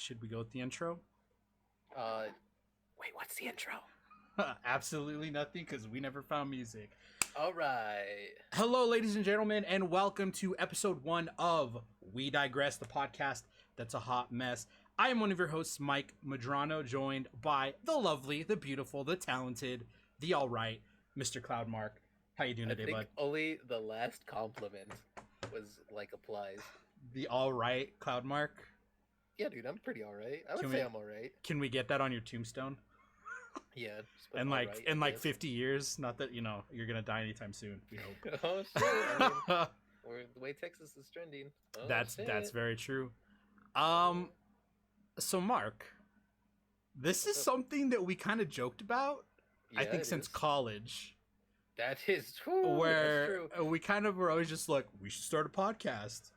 Should we go with the intro? Uh, Wait, what's the intro? Absolutely nothing, because we never found music. All right. Hello, ladies and gentlemen, and welcome to episode 1 of We Digress, the podcast that's a hot mess. I am one of your hosts, MikeMedran0, joined by the lovely, the beautiful, the talented, the alright, Mr. CloudMark. How you doing today, bud? Only the last compliment was applies. The alright CloudMark? Yeah, dude, I'm pretty alright. I would say I'm alright. Can we get that on your tombstone? Yeah. In 50 years, not that you're gonna die anytime soon. We hope. Oh shit! I mean, the way Texas is trending. Oh, that's very true. So Mark, this is something that we kind of joked about. Yeah, I think since college. That is true. Where we kind of were always just like, we should start a podcast.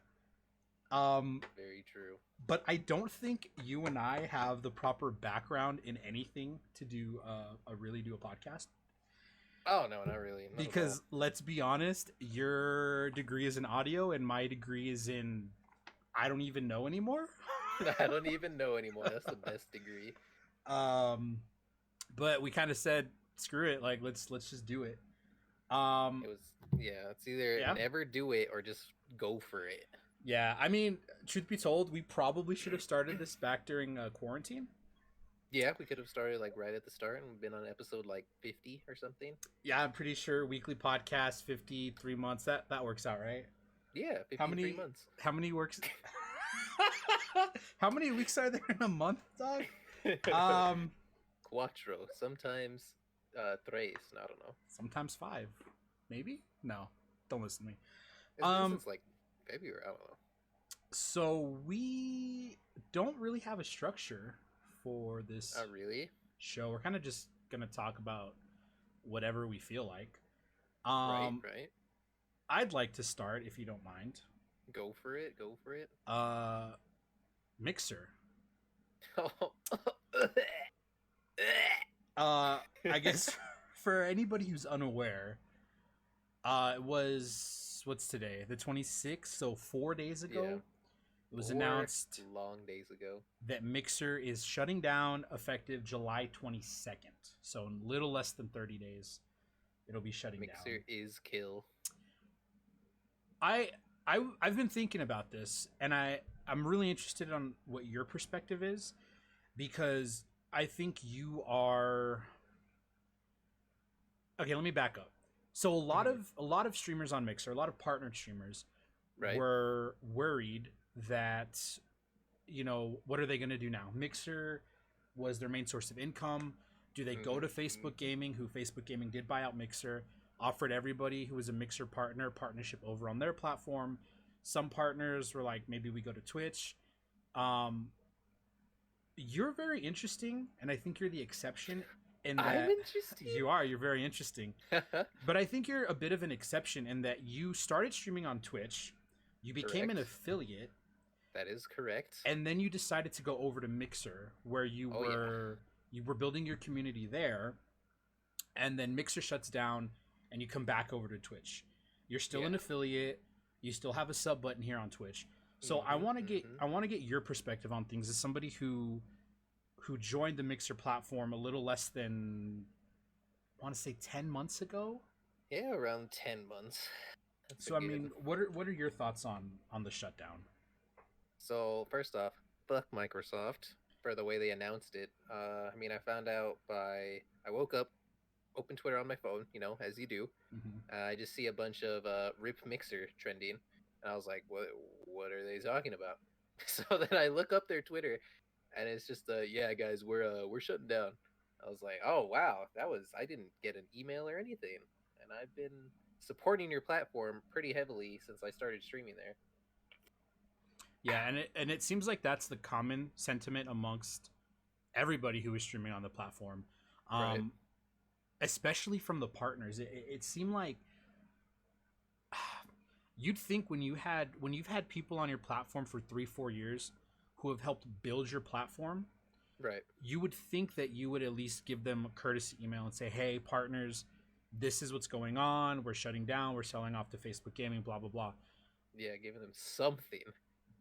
Very true. But I don't think you and I have the proper background in anything to do a podcast. Oh no, not really. Not because let's be honest, your degree is in audio and my degree is in I don't even know anymore. I don't even know anymore. That's the best degree. But we kind of said, screw it, like let's just do it. It's either never do it or just go for it. Yeah, I mean, truth be told, we probably should have started this back during quarantine. Yeah, we could have started right at the start and been on episode 50 or something. Yeah, I'm pretty sure weekly podcast, 53 months. That works out, right? Yeah, 53 months. How many works? How many weeks are there in a month, dog? Cuatro. Sometimes tres. I don't know. Sometimes 5. Maybe? No. Don't listen to me. Since February, I don't know. So we don't really have a structure for this show. We're kind of just gonna talk about whatever we feel like. Right. I'd like to start, if you don't mind. Go for it. Mixer. I guess for anybody who's unaware, it was, what's today? The 26th, so 4 days ago. Yeah. It was announced long days ago that Mixer is shutting down effective July 22nd. So in little less than 30 days, it'll be shutting down. Mixer is kill. I've been thinking about this, and I'm really interested on what your perspective is, because I think you are. Okay, let me back up. So a lot of streamers on Mixer, a lot of partnered streamers, were worried that, what are they going to do now? Mixer was their main source of income. Do they go to Facebook Gaming, who Facebook Gaming did buy out Mixer, offered everybody who was a Mixer partnership over on their platform? Some partners were like, maybe we go to Twitch. You're very interesting, and I think you're the exception. I'm interesting. You're very interesting. But I think you're a bit of an exception in that you started streaming on Twitch, you became an affiliate. That is correct. And then you decided to go over to Mixer, where you were building your community there, and then Mixer shuts down and you come back over to Twitch. You're still an affiliate, you still have a sub button here on Twitch. So I want to get your perspective on things as somebody who joined the Mixer platform a little less than, I want to say 10 months ago. Yeah, around 10 months. So I mean, what are your thoughts on the shutdown? So first off, fuck Microsoft for the way they announced it. I found out I woke up, opened Twitter on my phone, as you do. I just see a bunch of RIP Mixer trending, and I was like, what are they talking about? So then I look up their Twitter, and it's just yeah, guys, we're shutting down. I was like, oh wow, I didn't get an email or anything, and I've been supporting your platform pretty heavily since I started streaming there. Yeah, and it seems like that's the common sentiment amongst everybody who is streaming on the platform, especially from the partners. It seemed like you'd think when you've had people on your platform for 3-4 years who have helped build your platform, right? You would think that you would at least give them a courtesy email and say, hey, partners, this is what's going on. We're shutting down. We're selling off to Facebook Gaming, blah, blah, blah. Yeah, giving them something.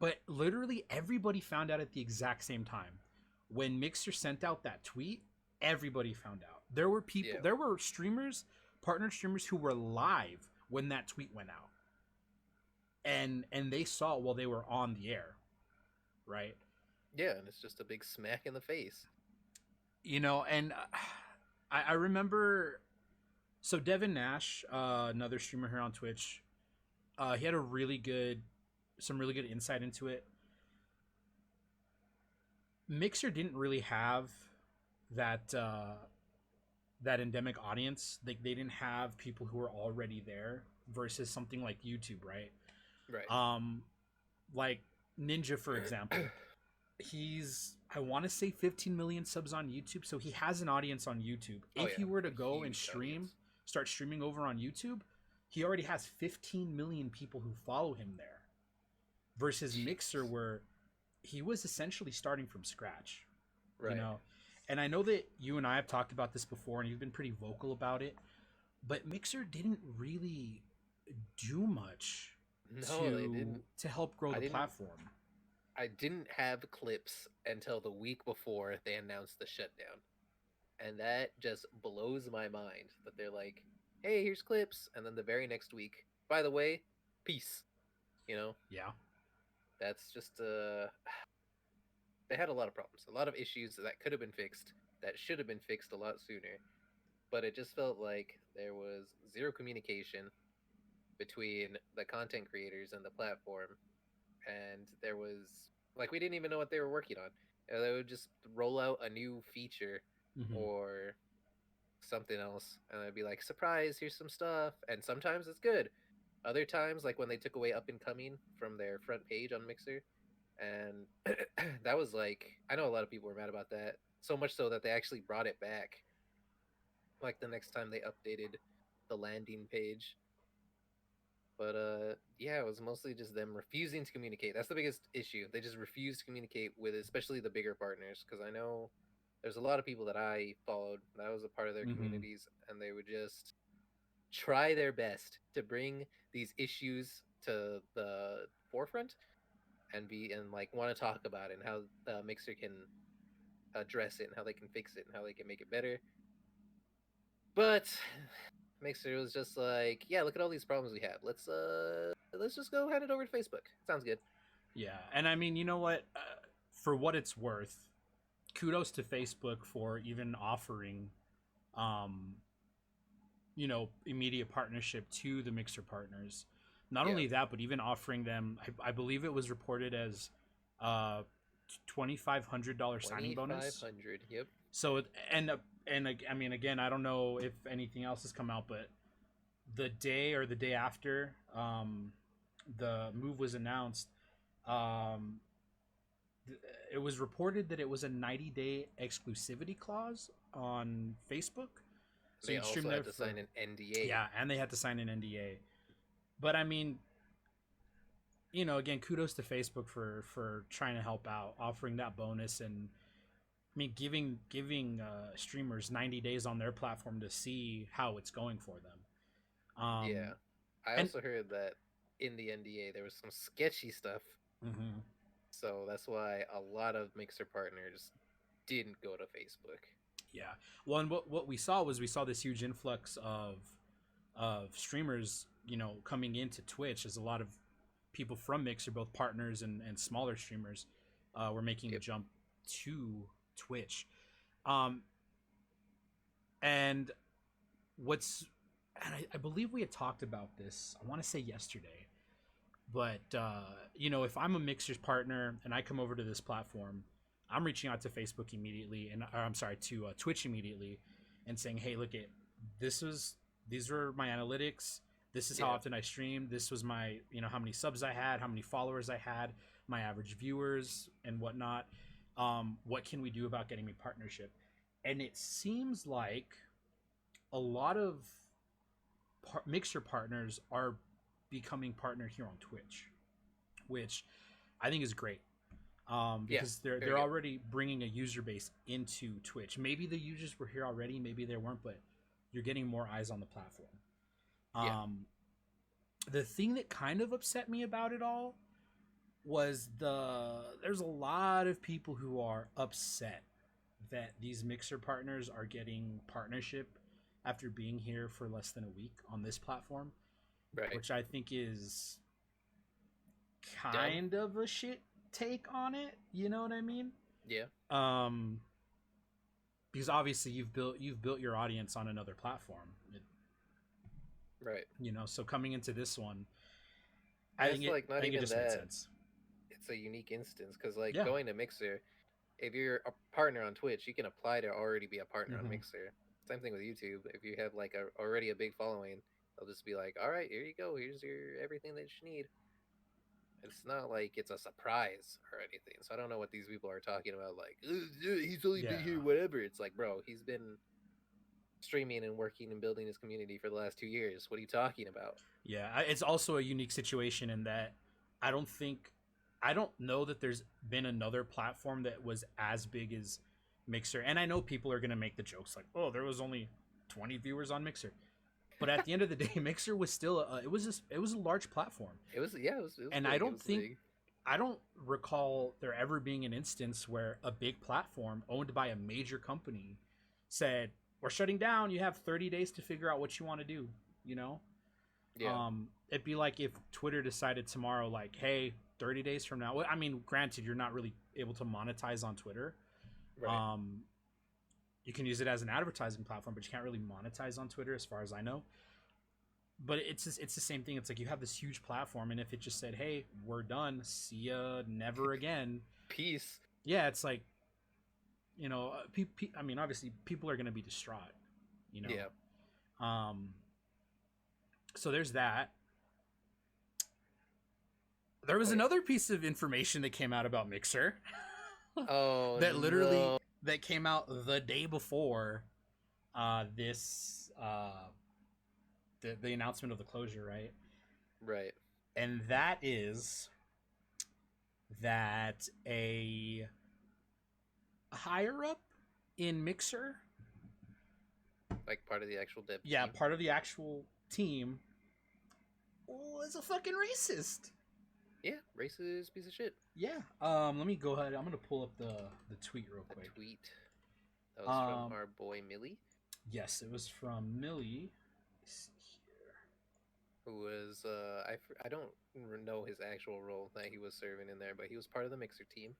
But literally everybody found out at the exact same time. When Mixer sent out that tweet, everybody found out. There were people, there were streamers, partner streamers who were live when that tweet went out. And they saw it while they were on the air, right? Yeah, and it's just a big smack in the face. You know, and I remember, so Devin Nash, another streamer here on Twitch, he had some really good insight into it. Mixer didn't really have that endemic audience. They didn't have people who were already there versus something like YouTube, right? Right. Like Ninja, for example. He's, I want to say 15 million subs on YouTube, so he has an audience on YouTube. If he were to go and start streaming over on YouTube, he already has 15 million people who follow him there. Versus Mixer, where he was essentially starting from scratch. Right. You know? And I know that you and I have talked about this before, and you've been pretty vocal about it, but Mixer didn't really do much to help grow the platform. I didn't have clips until the week before they announced the shutdown. And that just blows my mind that they're like, hey, here's clips. And then the very next week, by the way, peace. You know? Yeah. That's just, they had a lot of problems, a lot of issues that could have been fixed, that should have been fixed a lot sooner. But it just felt like there was zero communication between the content creators and the platform. And there was, like, we didn't even know what they were working on. They would just roll out a new feature or something else, and I'd be like, surprise, here's some stuff. And sometimes it's good. Other times, like when they took away Up and Coming from their front page on Mixer, and that was like, I know a lot of people were mad about that, so much so that they actually brought it back, like the next time they updated the landing page. But yeah, it was mostly just them refusing to communicate. That's the biggest issue. They just refuse to communicate with especially the bigger partners, because I know there's a lot of people that I followed that was a part of their communities, and they would just try their best to bring these issues to the forefront and like want to talk about it and how the Mixer can address it and how they can fix it and how they can make it better. But Mixer was just like, yeah, look at all these problems we have. Let's just go hand it over to Facebook. Sounds good. Yeah, and I mean, you know what? For what it's worth, kudos to Facebook for even offering, you know, immediate partnership to the Mixer partners. Not only that, but even offering them, I believe it was reported as $2,500 signing bonus. $2,500, yep. So and I mean, again, I don't know if anything else has come out, but the day or the day after the move was announced, it was reported that it was a 90-day exclusivity clause on Facebook. So they also had to sign an NDA. Yeah, and they had to sign an NDA. But I mean, you know, again, kudos to Facebook for trying to help out, offering that bonus, and I mean, giving streamers 90 days on their platform to see how it's going for them. Yeah, I also heard that in the NDA there was some sketchy stuff. So that's why a lot of Mixer partners didn't go to Facebook. Yeah. Well, and what we saw this huge influx of streamers, you know, coming into Twitch, as a lot of people from Mixer, both partners and smaller streamers, were making the jump to Twitch. And I believe we had talked about this, I want to say yesterday, but you know, if I'm a Mixer's partner and I come over to this platform, I'm reaching out to Facebook immediately, to Twitch immediately, and saying, hey, look, these were my analytics. This is how often I streamed. This was my, you know, how many subs I had, how many followers I had, my average viewers and whatnot. What can we do about getting me partnership? And it seems like a lot of Mixer partners are becoming partner here on Twitch, which I think is great. Because they're already bringing a user base into Twitch. Maybe the users were here already, maybe they weren't, but you're getting more eyes on the platform. The thing that kind of upset me about it all was there's a lot of people who are upset that these Mixer partners are getting partnership after being here for less than a week on this platform, Right. which I think is Dumb. kind of a shit take on it. You know what I mean? Yeah. Because obviously you've built your audience on another platform. Right. You know, so coming into this one, I think it just made sense. It's a unique instance because like Yeah. going to Mixer, if you're a partner on Twitch, you can apply to already be a partner on Mixer. Same thing with YouTube. If you have like already a big following, they'll just be like, "All right, here you go. Here's your everything that you need." It's not like it's a surprise or anything. So I don't know what these people are talking about. Like, he's only been here, whatever. It's like, bro, he's been streaming and working and building his community for the last 2 years. What are you talking about? Yeah, it's also a unique situation in that I don't know that there's been another platform that was as big as Mixer. And I know people are going to make the jokes like, "Oh, there was only 20 viewers on Mixer." But at the end of the day, Mixer was still it was a large platform. It was and big. I don't recall there ever being an instance where a big platform owned by a major company said, "We're shutting down. You have 30 days to figure out what you want to do," you know? Yeah. It'd be like if Twitter decided tomorrow, like, "Hey, 30 days from now." I mean, granted, you're not really able to monetize on Twitter. Right. You can use it as an advertising platform, but you can't really monetize on Twitter, as far as I know. But it's the same thing. It's like you have this huge platform, and if it just said, "Hey, we're done. See ya, never again." Peace. Yeah, it's like, you know, I mean, obviously, people are gonna be distraught. You know. Yeah. So there's that. There was another piece of information that came out about Mixer. That came out the day before this the announcement of the closure, right? Right. And that is that a higher up in Mixer, like part of the actual dev team, part of the actual team, was a fucking racist. Yeah, racist piece of shit. Yeah. Let me go ahead. I'm gonna pull up the tweet real quick. The tweet. That was from our boy Millie. Yes, it was from Millie. Let's see here. Who was I don't know his actual role that he was serving in there, but he was part of the Mixer team.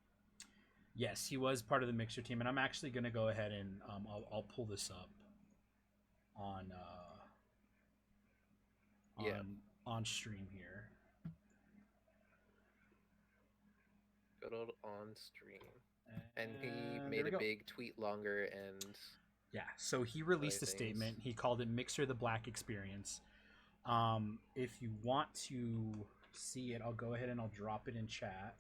Yes, he was part of the Mixer team, and I'm actually gonna go ahead and I'll pull this up on stream here. Good old on stream. And he made a big tweet longer and... Yeah, so he released a statement. He called it Mixer the Black Experience. If you want to see it, I'll go ahead and I'll drop it in chat.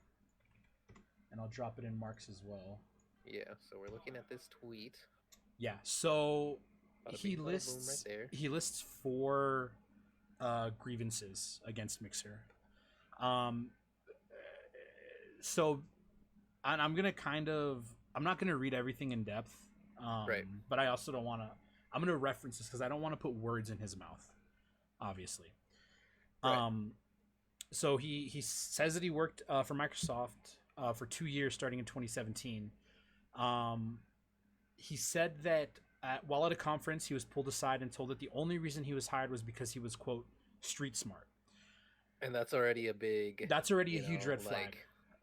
And I'll drop it in Mark's as well. Yeah, so we're looking at this tweet. Yeah, so he lists 4 grievances against Mixer. So I'm gonna I'm not gonna read everything in depth, right? But I also don't want to. I'm gonna reference this because I don't want to put words in his mouth, obviously. Right. So he says that he worked for Microsoft for 2 years, starting in 2017. He said that while at a conference, he was pulled aside and told that the only reason he was hired was because he was, quote, street smart. And that's already a big... That's already a huge red flag.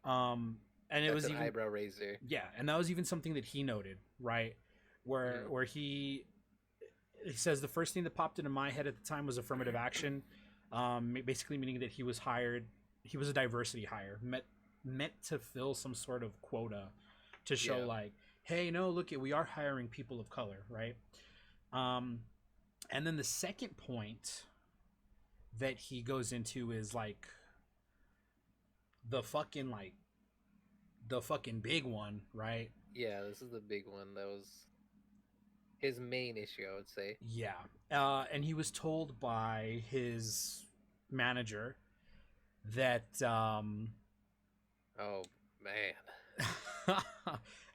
And it was an even eyebrow raiser. Yeah, and that was even something that he noted, right? Where he says the first thing that popped into my head at the time was affirmative action, basically meaning that he was hired. He was a diversity hire, meant to fill some sort of quota to show like, hey, no, look, we are hiring people of color, right? And then the second point that he goes into is like the fucking big one, right? Yeah, this is the big one. That was his main issue, I would say. Yeah. And he was told by his manager that oh man.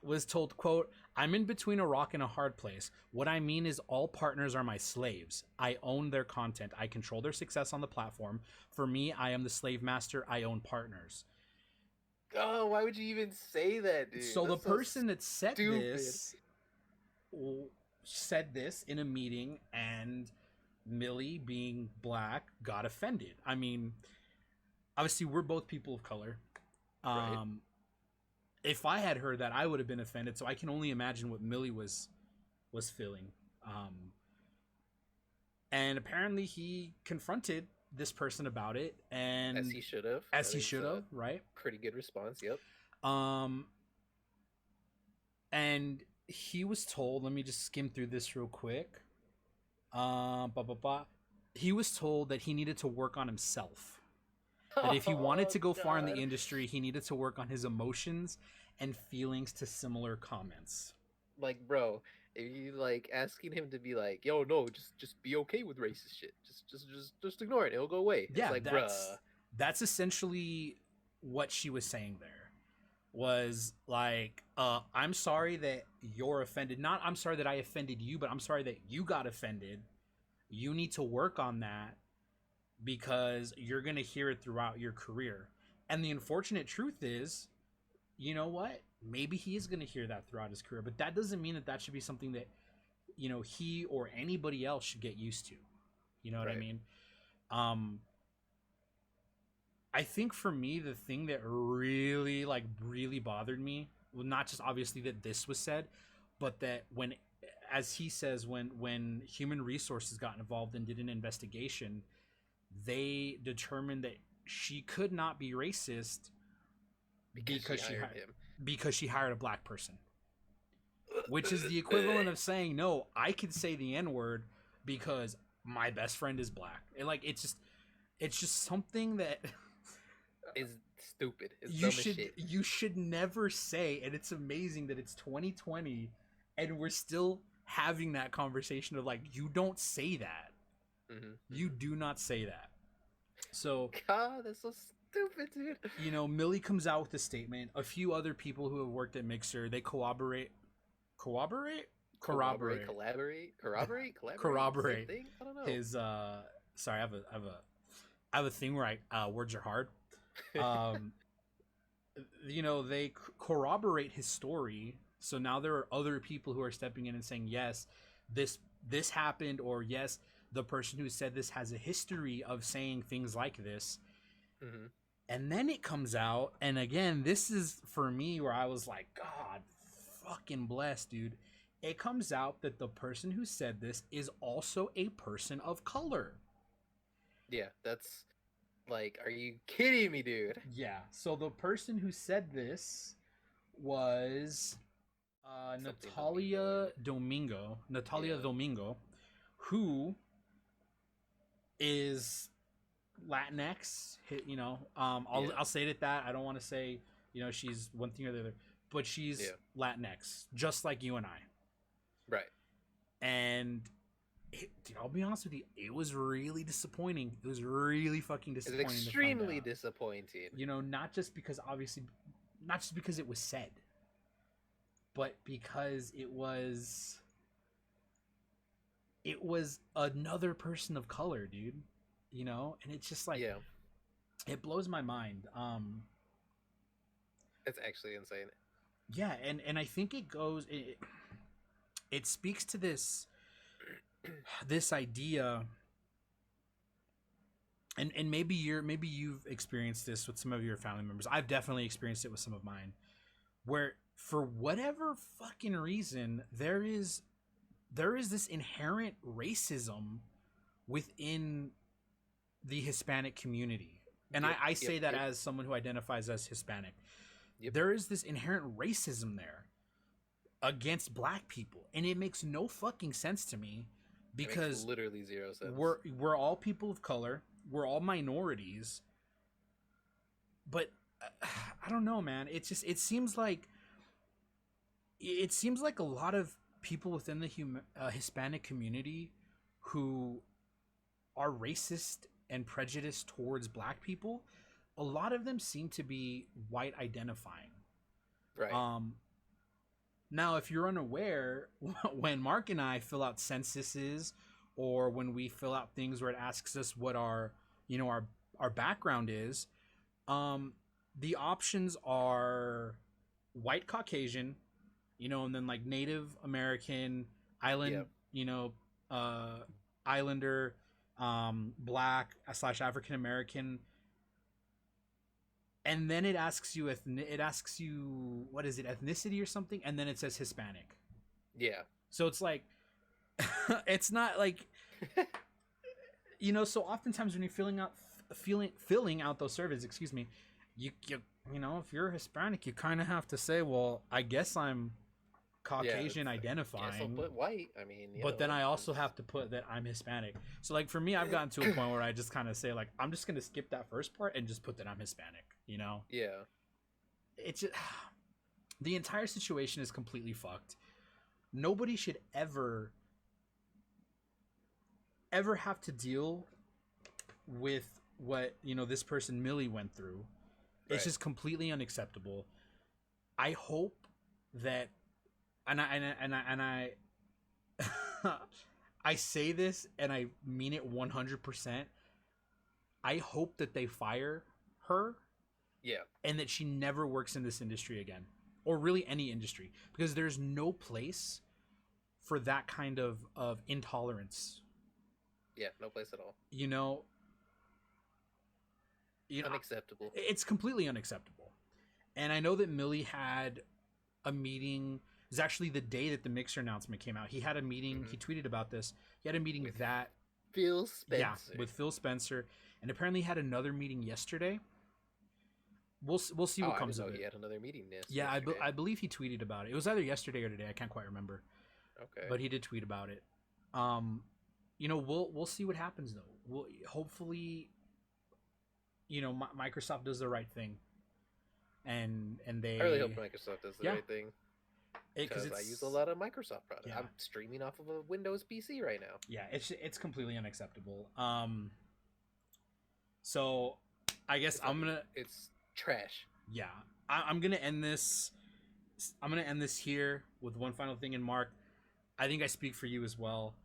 was told, quote, "I'm in between a rock and a hard place. What I mean is all partners are my slaves. I own their content. I control their success on the platform. For me, I am the slave master. I own partners." Oh, why would you even say that, dude? So the That's so person that stupid. said this in a meeting, and Millie, being black, got offended. I mean, obviously we're both people of color. Right. If I had heard that, I would have been offended. So I can only imagine what Millie was feeling. And apparently he confronted this person about it, and As he should have. as I he think it's should a have, right? pretty good response. Yep. Um, and he was told. Let me just skim through this real quick. Blah, blah, blah. He was told that he needed to work on himself. That if he wanted to go far in the industry, he needed to work on his emotions and feelings to similar comments. Like, bro, if you like asking him to be like, yo, no, just be okay with racist shit. Just ignore it. It'll go away. Yeah, It's like, bruh. that's essentially what she was saying there. Was like, I'm sorry that you're offended. Not I'm sorry that I offended you, but I'm sorry that you got offended. You need to work on that because you're going to hear it throughout your career. And the unfortunate truth is, you know what? Maybe he is going to hear that throughout his career, but that doesn't mean that that should be something that, you know, he or anybody else should get used to. You know what I mean? I think for me, the thing that really bothered me, well, not just obviously that this was said, but that when, as he says, when human resources got involved and did an investigation, they determined that she could not be racist because she hired a black person, which is the equivalent of saying, no, I could say the N-word because my best friend is black. And like, it's just something that is stupid. It's dumb as shit. You should never say, and it's amazing that it's 2020 and we're still having that conversation of like, you don't say that. You do not say that. So God, that's so stupid, dude. You know, Millie comes out with a statement. A few other people who have worked at Mixer, they corroborate. Collaborate. I don't know. His sorry, I have a thing where words are hard. You know, they corroborate his story. So now there are other people who are stepping in and saying, yes, this happened, or yes, the person who said this has a history of saying things like this. And then it comes out, and again, this is for me where I was like, God fucking bless, dude. It comes out that the person who said this is also a person of color. Yeah, that's like, are you kidding me, dude? Yeah, so the person who said this was Natalia Domingo, who is Latinx, you know. I'll say it at that. I don't want to say, you know, she's one thing or the other, but she's Latinx, just like you and I. Right. And dude, I'll be honest with you, it was really disappointing. It was really fucking disappointing. It's extremely disappointing. You know, not just because it was said, but because it was another person of color, dude. You know, and it's just like, it blows my mind. It's actually insane. Yeah, and I think it speaks to this idea, and maybe you've experienced this with some of your family members. I've definitely experienced it with some of mine, where for whatever fucking reason there is this inherent racism within the Hispanic community. And I say that as someone who identifies as Hispanic. There is this inherent racism there against black people, and it makes no fucking sense to me, because it makes literally zero sense. We're all people of color, we're all minorities, but I don't know, man. It's just it seems like a lot of people within the Hispanic community who are racist and prejudiced towards black people, a lot of them seem to be white identifying. Right. Now, if you're unaware, when Mark and I fill out censuses, or when we fill out things where it asks us what our background is, the options are white Caucasian, you know, and then like Native American, island, Yep. you know, Islander, Black / African American, and then it asks you what is it, ethnicity or something, and then it says Hispanic. Yeah. So it's like, it's not like, you know. So oftentimes when you're filling out those surveys, excuse me, you know, if you're Hispanic, you kind of have to say, well, I guess I'm Caucasian identifying. Guess I'll put white. I mean, but then I also have to put that I'm Hispanic. So like for me, I've gotten to a point where I just kind of say like, I'm just gonna skip that first part and just put that I'm Hispanic. You know? Yeah. It's just, the entire situation is completely fucked. Nobody should ever have to deal with what, you know, this person Millie went through. It's just completely unacceptable. I hope that, and I I say this and I mean it 100%. I hope that they fire her. Yeah. And that she never works in this industry again, or really any industry, because there's no place for that kind of intolerance. Yeah, no place at all. You know, unacceptable. It's completely unacceptable. And I know that Millie had a meeting. It was actually the day that the Mixer announcement came out. He had a meeting. Mm-hmm. He tweeted about this. He had a meeting with Phil Spencer. Yeah, with Phil Spencer, and apparently had another meeting yesterday. We'll see what comes of it. He had another meeting Yeah, I believe he tweeted about it. It was either yesterday or today. I can't quite remember. Okay. But he did tweet about it. You know, we'll see what happens though. We'll hopefully, you know, Microsoft does the right thing, and they. I really hope Microsoft does the right thing. Because I use a lot of Microsoft products. Yeah. I'm streaming off of a Windows PC right now. Yeah, it's completely unacceptable. So I guess it's trash. Yeah, I'm gonna end this. I'm gonna end this here with one final thing. And Mark, I think I speak for you as well.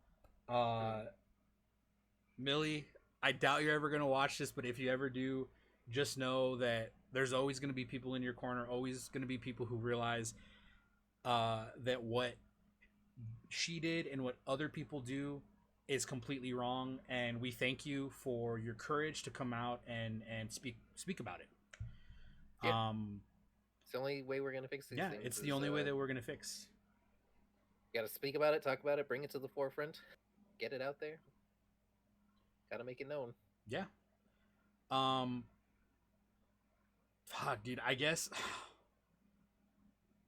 Millie, I doubt you're ever gonna watch this, but if you ever do, just know that there's always gonna be people in your corner. Always gonna be people who realize that what she did and what other people do is completely wrong. And we thank you for your courage to come out and speak about it. Yeah. It's the only way we're gonna fix these things. Yeah, it's the only way that we're gonna fix. You gotta speak about it, talk about it, bring it to the forefront, get it out there. Gotta make it known. Yeah. Fuck, dude. I guess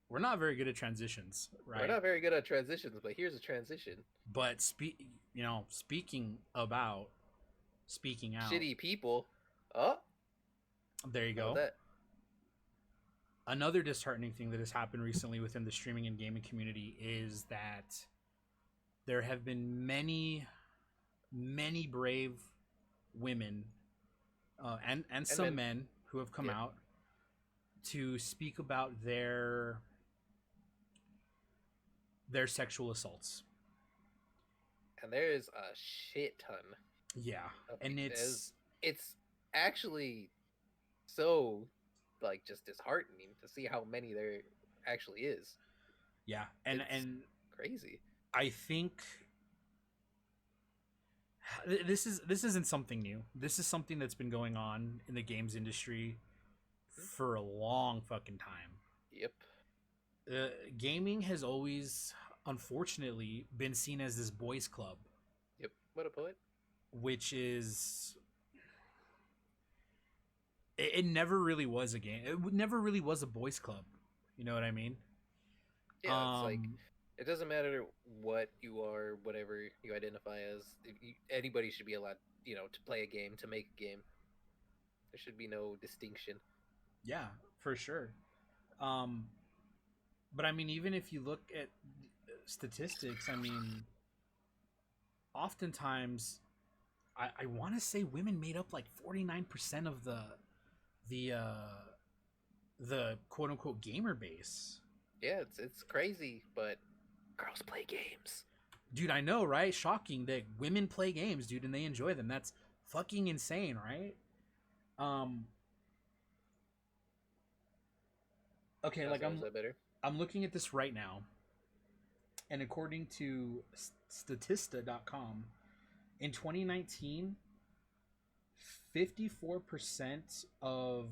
we're not very good at transitions, right? We're not very good at transitions, but here's a transition. But speaking out. Shitty people. Oh. There you go. Another disheartening thing that has happened recently within the streaming and gaming community is that there have been many brave women and some men who have come out to speak about their sexual assaults. And there is a shit ton. Yeah. And it's actually so like just disheartening to see how many there actually is. Yeah, and crazy. I think this isn't something new. This is something that's been going on in the games industry for a long fucking time. Yep. Gaming has always, unfortunately, been seen as this boys' club. Yep. What a poet. Which is... It never really was a game. It never really was a boys' club. You know what I mean? Yeah, it's like... It doesn't matter what you are, whatever you identify as. Anybody should be allowed, you know, to play a game, to make a game. There should be no distinction. Yeah, for sure. But I mean, even if you look at statistics, I mean, oftentimes, I want to say women made up like 49% of the quote unquote gamer base. Yeah, it's crazy, but girls play games. Dude, I know, right? Shocking that women play games, dude, and they enjoy them. That's fucking insane, right? Okay, like Is that better? I'm looking at this right now, and according to Statista.com, in 2019, 54% of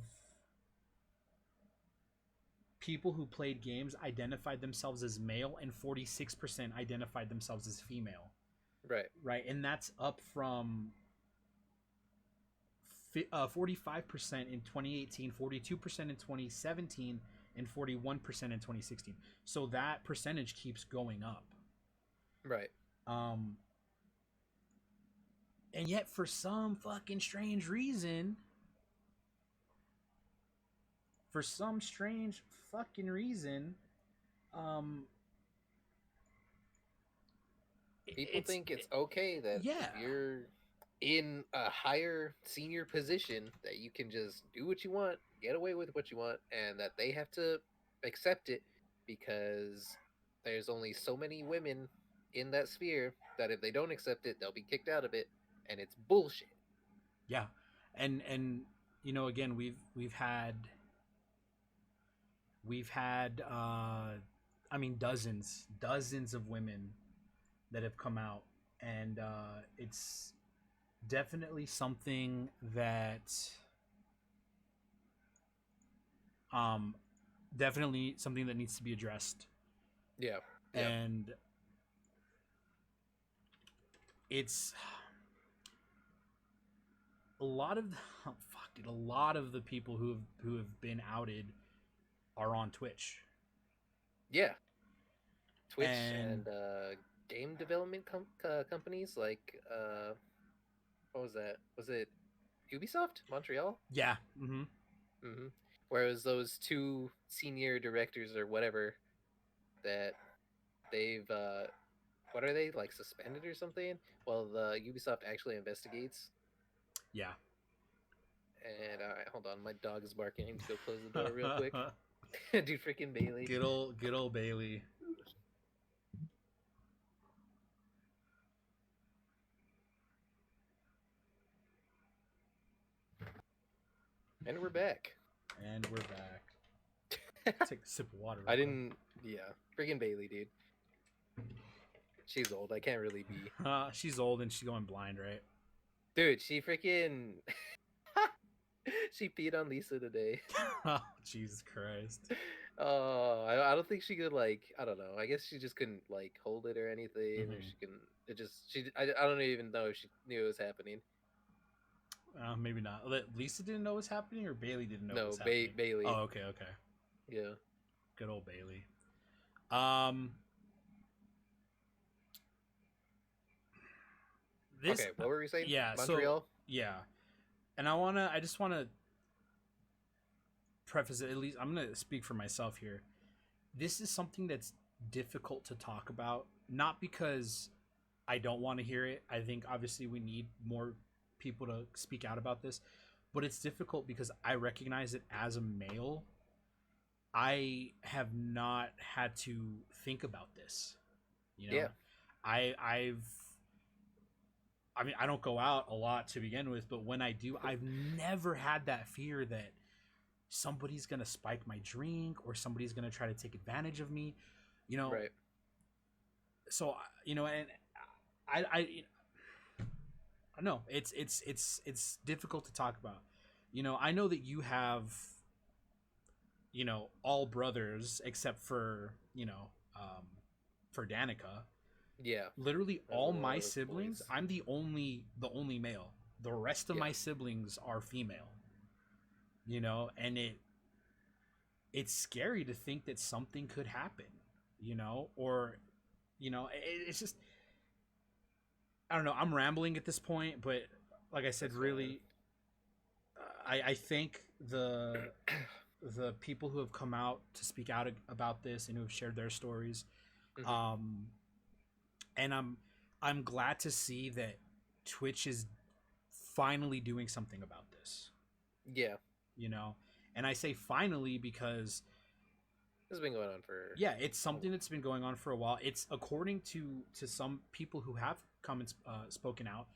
people who played games identified themselves as male, and 46% identified themselves as female. Right. Right, and that's up from 45% in 2018, 42% in 2017, and 41% in 2016. So that percentage keeps going up. Right. And yet for some fucking strange reason, People think it's okay that yeah. if you're in a higher senior position that you can just do what you want, get away with what you want, and that they have to accept it because there's only so many women in that sphere that if they don't accept it, they'll be kicked out of it, and it's bullshit. Yeah. And you know, again, we've had I mean dozens of women that have come out, and it's definitely something that needs to be addressed. Yeah. And it's a lot of the people who have been outed are on Twitch. Yeah. Twitch and game development companies like what was that? Was it Ubisoft Montreal? Yeah. Whereas those two senior directors or whatever that they've what are they, like, suspended or something? Well, the Ubisoft actually investigates. Yeah. And all right, hold on, my dog is barking. I need to go close the door real quick. Dude, freaking Bailey. Good old Bailey. And we're back. Take a sip of water. I didn't. Yeah, freaking Bailey, dude. She's old. I can't really be. She's old and she's going blind, right? Dude, she freaking. She peed on Lisa today. Oh, Jesus Christ. Oh, I don't think she could, like, I don't know. I guess she just couldn't, like, hold it or anything. Or she can. It just. I don't even know if she knew it was happening. Maybe not. Lisa didn't know what was happening, or Bailey didn't know what was happening? No, Bailey. Oh, okay. Yeah. Good old Bailey. Okay, what were we saying? Yeah, Montreal? So, yeah. And I just wanna preface it, at least I'm gonna speak for myself here. This is something that's difficult to talk about, not because I don't want to hear it. I think obviously we need more people to speak out about this, but it's difficult because I recognize it as a male. I have not had to think about this. You know, Yeah. I mean, I don't go out a lot to begin with, but when I do, I've never had that fear that somebody's gonna spike my drink or somebody's gonna try to take advantage of me. You know, Right. So you know, and I know it's difficult to talk about. You know, I know that you have, you know, all brothers except for, you know, for Danica. Yeah. Literally all my siblings, boys. I'm the only male. The rest of my siblings are female. You know, and it's scary to think that something could happen, you know, or, you know, it's just, I don't know. I'm rambling at this point, but like I said, really, I thank the people who have come out to speak out about this and who have shared their stories. Mm-hmm. And I'm glad to see that Twitch is finally doing something about this. Yeah. You know, and I say finally because this has been going on for... Yeah, it's something that's been going on for a while. It's according to some people who have come and spoken out.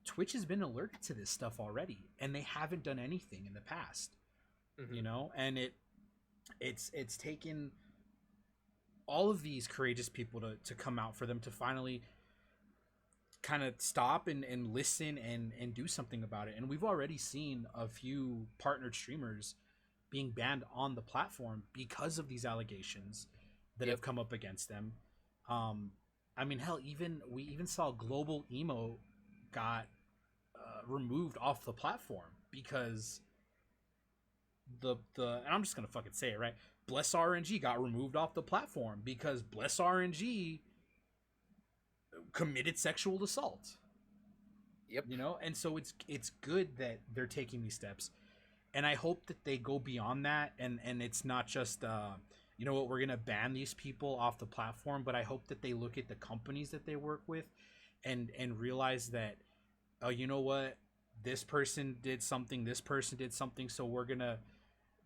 Twitch has been alerted to this stuff already, and they haven't done anything in the past. Mm-hmm. You know, and it's taken all of these courageous people to come out, for them to finally kind of stop and listen and do something about it. And we've already seen a few partnered streamers being banned on the platform because of these allegations that have come up against them. I mean, hell, we even saw Global Emo got removed off the platform because and I'm just gonna fucking say it, right? Bless RNG got removed off the platform because Bless RNG committed sexual assault. Yep. You know, and so it's good that they're taking these steps, and I hope that they go beyond that, and it's not just you know what, we're gonna ban these people off the platform, but I hope that they look at the companies that they work with, and realize that, oh, you know what, this person did something, so we're gonna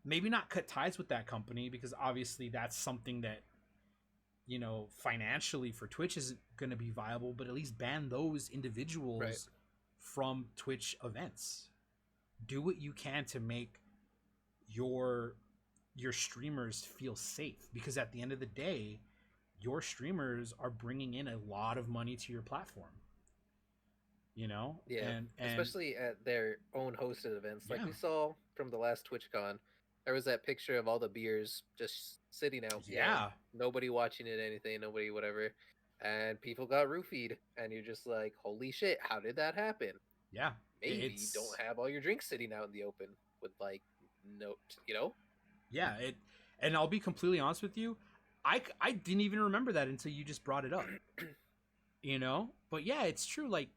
maybe not cut ties with that company, because obviously that's something that, you know, financially for Twitch isn't going to be viable, but at least ban those individuals from Twitch events. Do what you can to make your streamers feel safe, because at the end of the day, your streamers are bringing in a lot of money to your platform. You know? Yeah, and especially at their own hosted events. Like yeah. we saw from the last TwitchCon, there was that picture of all the beers just sitting out. Yeah. Nobody watching it, anything, nobody, whatever. And people got roofied. And you're just like, holy shit, how did that happen? Yeah. Maybe you don't have all your drinks sitting out in the open with, like, no, you know? Yeah, and I'll be completely honest with you, I didn't even remember that until you just brought it up. You know? But yeah, it's true, like,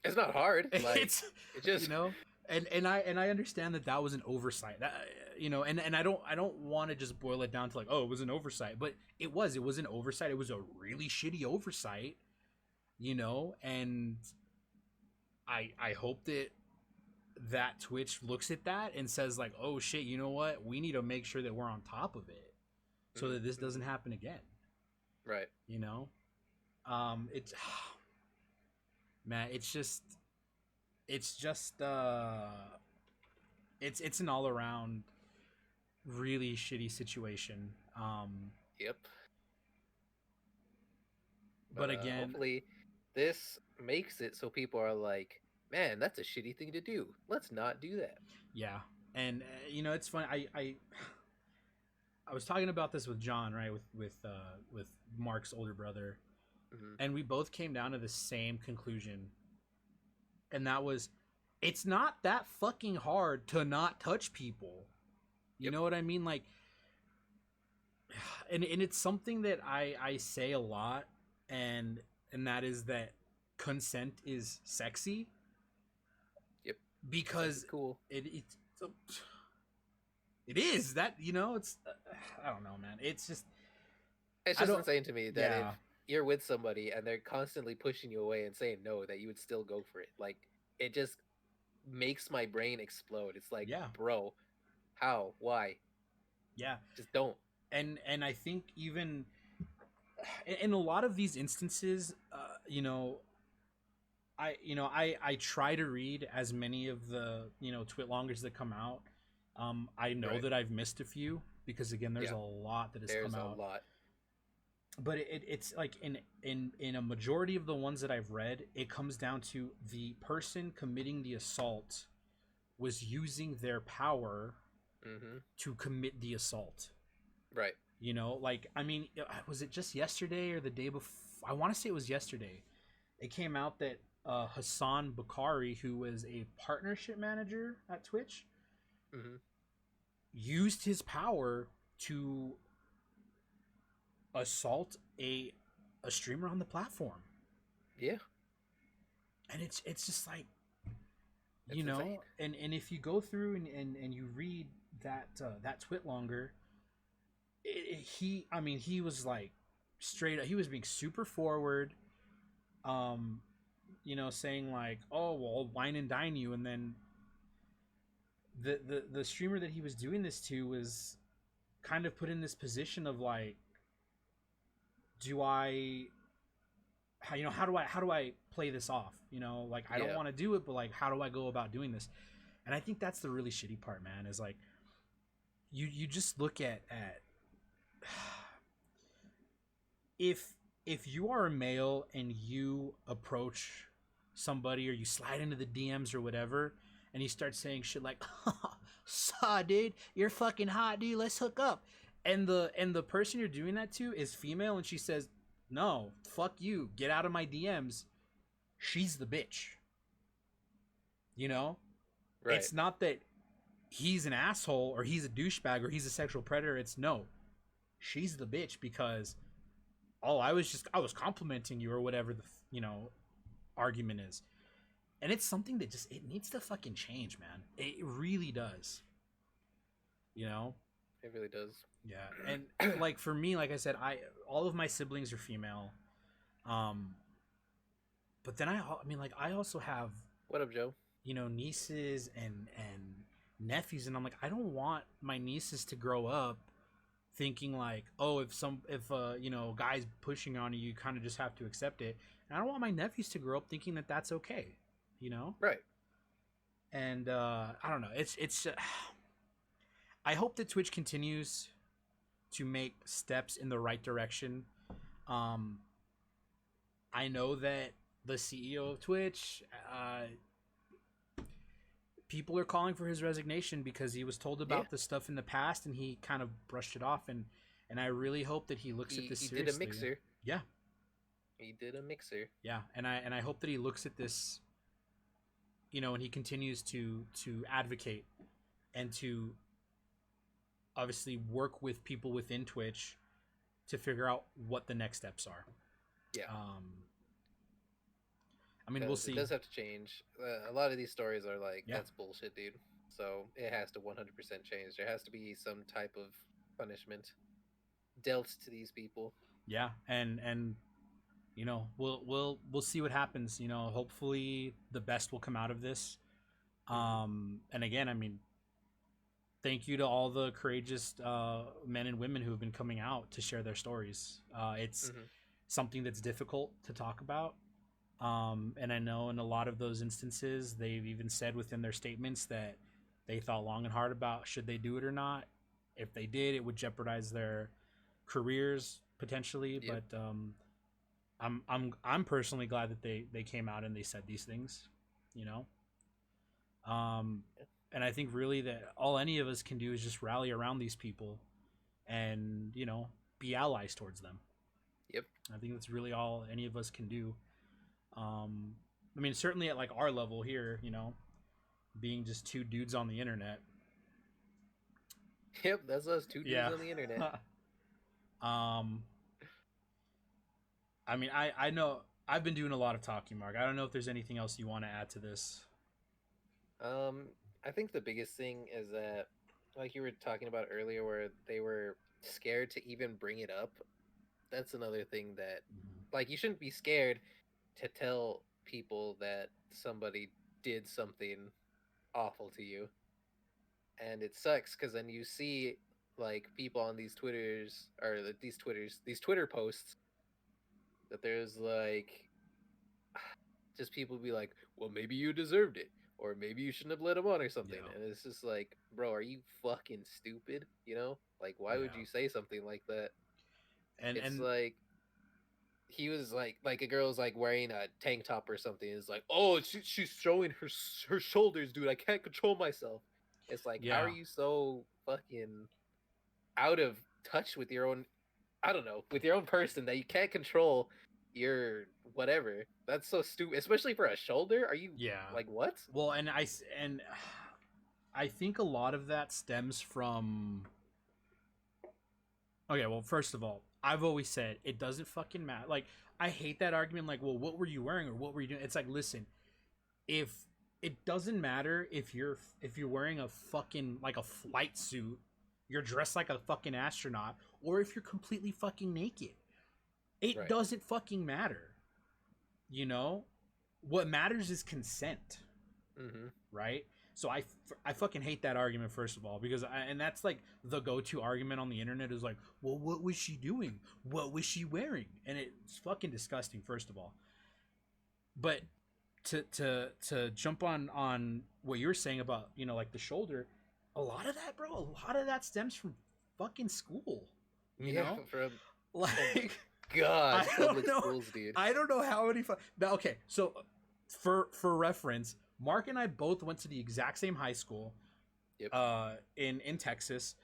it's not hard. Like, it's just, you know, and I understand that was an oversight. That, you know, and I don't want to just boil it down to like, oh, it was an oversight, but it was an oversight. It was a really shitty oversight, you know, and I hope that Twitch looks at that and says like, oh shit, you know what, we need to make sure that we're on top of it so that this doesn't happen again. Right. You know, it's man, it's just it's an all around really shitty situation. Yep. But again, hopefully this makes it so people are like, man, that's a shitty thing to do. Let's not do that. Yeah. And you know, it's funny. I was talking about this with John, right, with Mark's older brother, and we both came down to the same conclusion, and that was, it's not that fucking hard to not touch people. You know what I mean? Like, and it's something that I say a lot, and that is that consent is sexy. Yep. Because cool. It is that, you know, it's I don't know, man. It's just insane to me that if you're with somebody and they're constantly pushing you away and saying no, that you would still go for it. Like, it just makes my brain explode. It's like, bro, how? Why? Yeah. Just don't. And I think even in a lot of these instances, you know, I try to read as many of the, you know, Twitlongers that come out. I know that I've missed a few because again, there's a lot that has come out. There's a lot. But it's like in a majority of the ones that I've read, it comes down to the person committing the assault was using their power to commit the assault. Right. You know, like, I mean, was it just yesterday or the day before? I want to say it was yesterday. It came out that Hassan Bakari, who was a partnership manager at Twitch, used his power to assault a streamer on the platform. Yeah. And it's just like, it's you know, insane. and if you go through and you read that Twitlonger, he was like straight up, he was being super forward, you know, saying like, oh, well, I'll wine and dine you, and then the streamer that he was doing this to was kind of put in this position of like, how do I play this off? You know, like, I don't want to do it, but like, how do I go about doing this? And I think that's the really shitty part, man, is like, you just look at if you are a male and you approach somebody or you slide into the DMs or whatever and you start saying shit like saw dude, you're fucking hot dude, let's hook up, and the person you're doing that to is female and she says no, fuck you, get out of my DMs, she's the bitch, you know. Right. It's not that he's an asshole or he's a douchebag or he's a sexual predator. It's no, she's the bitch because oh, I was complimenting you or whatever the argument is. And it's something that just it needs to fucking change, man. It really does. You know? It really does. Yeah. And like for me, like I said, all of my siblings are female. But then I mean like I also have what up, Joe? Nieces and nephews, and I'm like I don't want my nieces to grow up thinking like, oh, if guy's pushing on you, you kind of just have to accept it. And I don't want my nephews to grow up thinking that that's okay, Right. And I don't know. It's I hope that Twitch continues to make steps in the right direction. I know that the CEO of Twitch, people are calling for his resignation because he was told about the stuff in the past and he kind of brushed it off, and I really hope that he looks at this seriously. He did a mixer. Yeah. He did a mixer. Yeah, and I hope that he looks at this, and he continues to advocate and to obviously work with people within Twitch to figure out what the next steps are. Yeah. I mean, we'll see. It does have to change. A lot of these stories are like, that's bullshit, dude. So it has to 100% change. There has to be some type of punishment dealt to these people. Yeah, and we'll see what happens. Hopefully the best will come out of this. And again, I mean, thank you to all the courageous men and women who have been coming out to share their stories. It's something that's difficult to talk about. And I know in a lot of those instances, they've even said within their statements that they thought long and hard about should they do it or not. If they did, it would jeopardize their careers potentially. Yep. But I'm personally glad that they came out and they said these things, and I think really that all any of us can do is just rally around these people and, be allies towards them. Yep. I think that's really all any of us can do. I mean, certainly at like our level here, being just two dudes on the internet. Yep, that's us, two dudes on the internet. I mean, I know I've been doing a lot of talking, Mark. I don't know if there's anything else you want to add to this. I think the biggest thing is that, like you were talking about earlier, where they were scared to even bring it up. That's another thing that, like, you shouldn't be scared to tell people that somebody did something awful to you. And it sucks because then you see like people on these Twitter posts that there's like just people be like, well, maybe you deserved it, or maybe you shouldn't have let him on or something. And it's just like, bro, are you fucking stupid? Like, why would you say something like that? And it's like, he was like a girl's like wearing a tank top or something. It's like, oh, she's showing her shoulders, dude. I can't control myself. It's like, how are you so fucking out of touch with your own, I don't know, with your own person that you can't control your whatever? That's so stupid, especially for a shoulder. Are you like, what? Well, and I think a lot of that stems from, okay, well, first of all, I've always said it doesn't fucking matter. Like, I hate that argument. Like, well, what were you wearing or what were you doing? It's like, listen, if it doesn't matter if you're wearing a fucking like a flight suit, you're dressed like a fucking astronaut, or if you're completely fucking naked, it doesn't fucking matter. What matters is consent, right? So I fucking hate that argument, first of all, because and that's like the go-to argument on the internet is like, well, what was she doing? What was she wearing? And it's fucking disgusting, first of all. But to jump on what you were saying about, like the shoulder, a lot of that, bro, a lot of that stems from fucking school. You Yeah, know, from like God, I public don't know. schools, dude. I don't know how many. Now, okay, so for reference, Mark and I both went to the exact same high school, Yep. in Texas,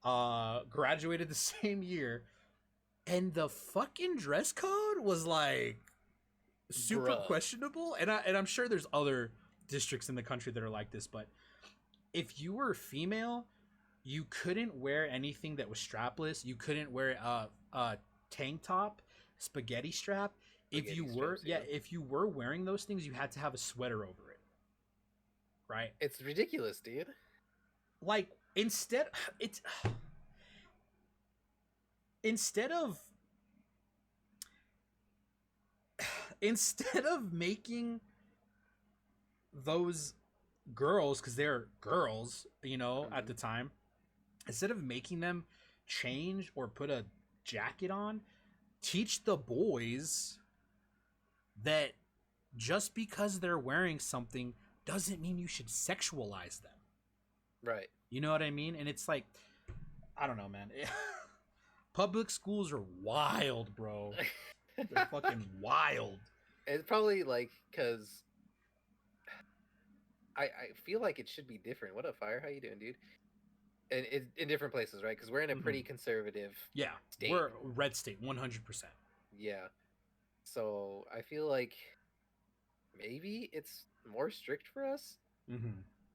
graduated the same year, and the fucking dress code was like super Bruh. questionable. And I'm sure there's other districts in the country that are like this, but if you were female, you couldn't wear anything that was strapless. You couldn't wear a tank top, spaghetti strap. If you Spaghetti were, strips, yeah, yeah. if you were wearing those things, you had to have a sweater over it, right? It's ridiculous, dude. Like instead, it's instead of instead of making those girls, because they're girls, at the time, instead of making them change or put a jacket on, teach the boys that just because they're wearing something doesn't mean you should sexualize them. Right. You know what I mean? And it's like, I don't know, man. Public schools are wild, bro. They're fucking wild. It's probably like because I feel like it should be different. What up, Fire? How you doing, dude? And in different places, right? Because we're in a pretty conservative Yeah, state. we're red state, 100%. Yeah. So I feel like maybe it's more strict for us,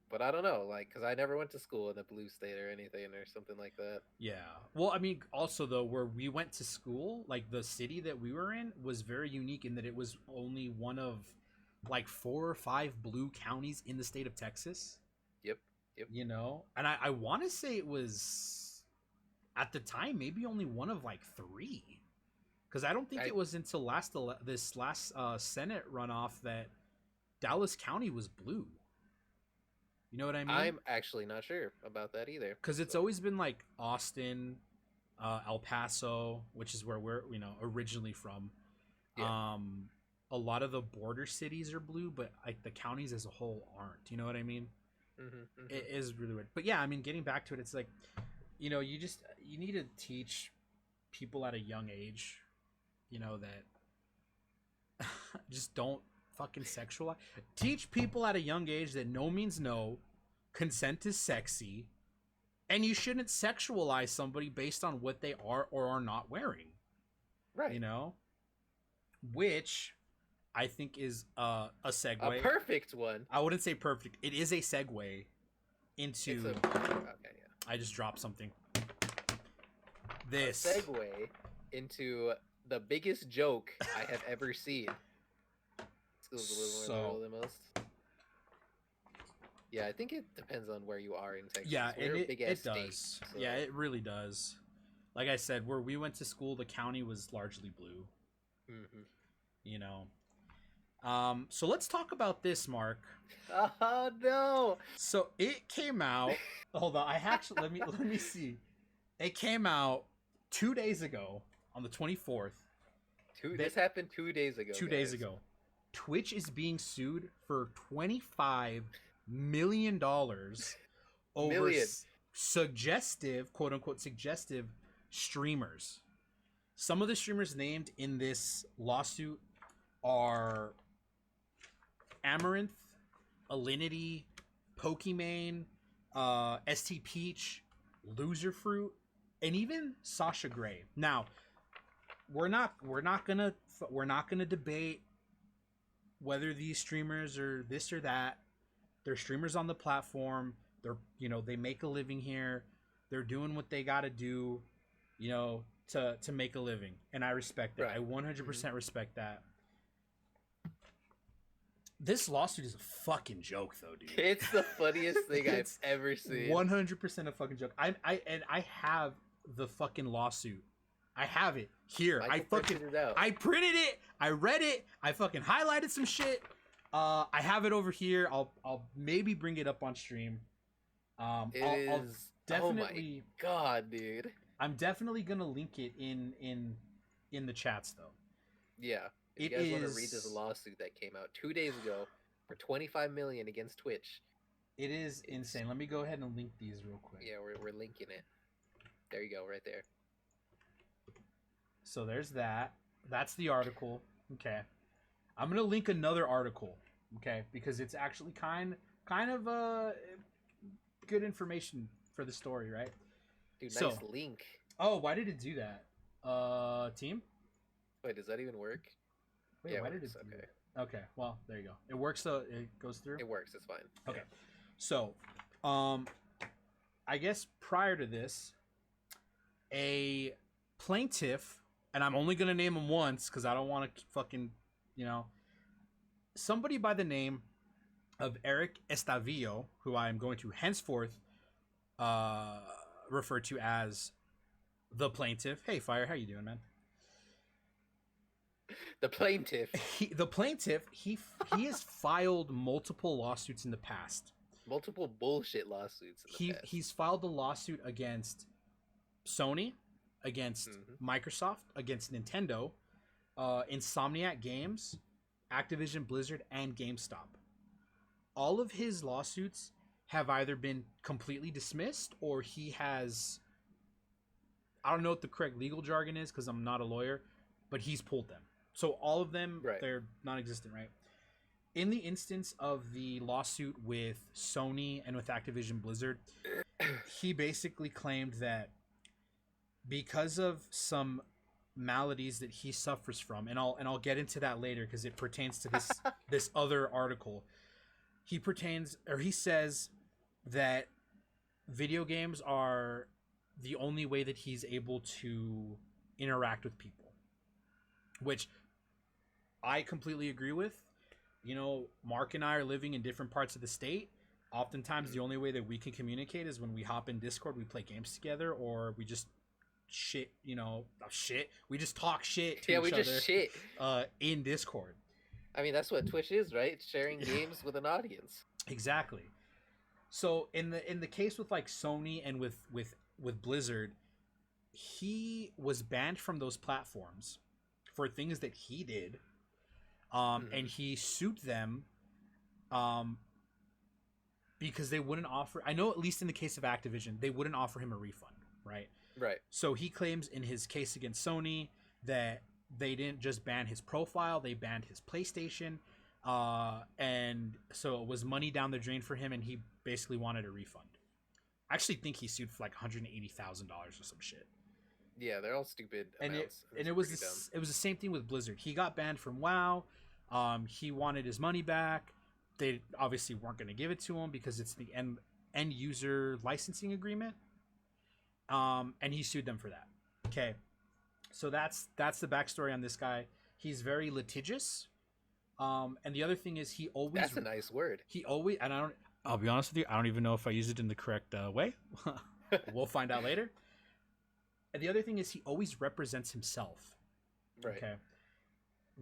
but I don't know, like, because I never went to school in a blue state or anything or something like that. Yeah. Well, I mean, also though, where we went to school, like the city that we were in was very unique in that it was only one of like 4 or 5 blue counties in the state of Texas. Yep. And I want to say it was at the time maybe only one of like 3, because I don't think it was until this last Senate runoff that Dallas County was blue. You know what I mean? I'm actually not sure about that either. Because it's always been like Austin, El Paso, which is where we're originally from. Yeah. A lot of the border cities are blue, but like the counties as a whole aren't. You know what I mean? It is really weird. But yeah, I mean, getting back to it, it's like, you need to teach people at a young age, that just don't fucking sexualize. Teach people at a young age that no means no, consent is sexy, and you shouldn't sexualize somebody based on what they are or are not wearing. Right. Which I think is a segue. A perfect one. I wouldn't say perfect. It is a segue into. Okay, yeah. I just dropped something. This a segue into the biggest joke I have ever seen. School's a little more than most. Yeah, I think it depends on where you are in Texas. Yeah, it does. State, so. Yeah, it really does. Like I said, where we went to school, the county was largely blue. So let's talk about this, Mark. Oh no! So it came out. Hold on, I actually let me see. It came out 2 days ago on the 24th. This happened 2 days ago. 2 days ago. Twitch is being sued for $25 million over suggestive, quote unquote, suggestive streamers. Some of the streamers named in this lawsuit are Amaranth, Alinity, Pokimane, ST Peach, Loser Fruit, and even Sasha Grey. Now, we're not gonna debate whether these streamers are this or that. They're streamers on the platform. They're they make a living here. They're doing what they got to do, to make a living, and I respect that. Right. I 100% respect that. This lawsuit is a fucking joke, though, dude. It's the funniest thing I've ever seen. 100% a fucking joke. I have the fucking lawsuit. I have it here. I printed it. I read it. I fucking highlighted some shit. I have it over here. I'll maybe bring it up on stream. I'll definitely. Oh my god, dude. I'm definitely gonna link it in the chats, though. Yeah. If you guys want to read this lawsuit that came out 2 days ago for $25 million against Twitch, It is insane. Let me go ahead and link these real quick. Yeah, we're linking it. There you go, right there. So there's that. That's the article. Okay. I'm gonna link another article. Okay, because it's actually kind of good information for the story, right? Dude, nice link. Oh, why did it do that? Team? Wait, does that even work? Wait, why did it do that? Okay, well, there you go. It works, so it goes through? It works, it's fine. Okay. Yeah. So, I guess prior to this, a plaintiff, and I'm only going to name him once because I don't want to fucking, somebody by the name of Eric Estavillo, who I am going to henceforth refer to as the plaintiff. Hey, Fire, how you doing, man? The plaintiff. He has filed multiple lawsuits in the past. Multiple bullshit lawsuits in the past. He's filed a lawsuit against Sony, against Microsoft, against Nintendo, Insomniac Games, Activision Blizzard, and GameStop. All of his lawsuits have either been completely dismissed or he has... I don't know what the correct legal jargon is because I'm not a lawyer, but he's pulled them. So all of them, right, they're non-existent, right? In the instance of the lawsuit with Sony and with Activision Blizzard, he basically claimed that because of some maladies that he suffers from, and I'll get into that later because it pertains to this this other article. He says that video games are the only way that he's able to interact with people, which I completely agree with. Mark and I are living in different parts of the state. Oftentimes, the only way that we can communicate is when we hop in Discord, we play games together, or we just we just talk shit to each other. Just shit in Discord. I mean, that's what Twitch is, right? Sharing games with an audience. Exactly. So in the case with like Sony and with Blizzard, he was banned from those platforms for things that he did. And he sued them because they wouldn't offer... I know at least in the case of Activision, they wouldn't offer him a refund, right? Right. So he claims in his case against Sony that they didn't just ban his profile, they banned his PlayStation. And so it was money down the drain for him, and he basically wanted a refund. I actually think he sued for like $180,000 or some shit. Yeah, they're all stupid amounts. And it was the same thing with Blizzard. He got banned from WoW. He wanted his money back. They obviously weren't going to give it to him because it's the end user licensing agreement. And he sued them for that. Okay, so that's the backstory on this guy. He's very litigious. And the other thing is he always... That's a nice word. I'll be honest with you, I don't even know if I used it in the correct way. We'll find out later. And the other thing is he always represents himself. Right. Okay.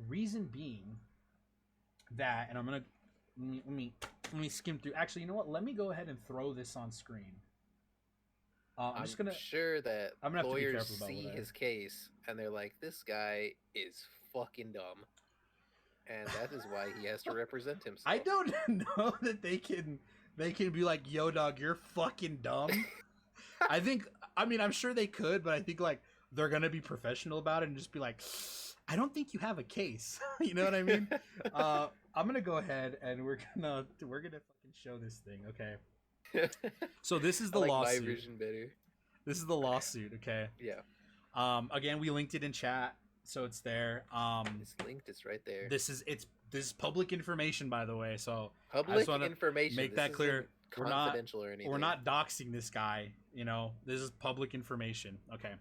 Reason being that, and I'm gonna let me skim through. Actually, you know what? Let me go ahead and throw this on screen. I'm sure that lawyers see his case and they're like, "This guy is fucking dumb," and that is why he has to represent himself. I don't know that they can be like, "Yo, dog, you're fucking dumb." I'm sure they could, but I think like they're gonna be professional about it and just be like, I don't think you have a case. You know what I mean? I'm gonna go ahead and we're gonna fucking show this thing, okay? So this is the lawsuit. My version better. This is the lawsuit, okay? Yeah. Again, we linked it in chat, so it's there. It's linked. It's right there. This is public information, by the way. So public information. Make that clear. Confidential or anything. We're not doxing this guy. This is public information. Okay.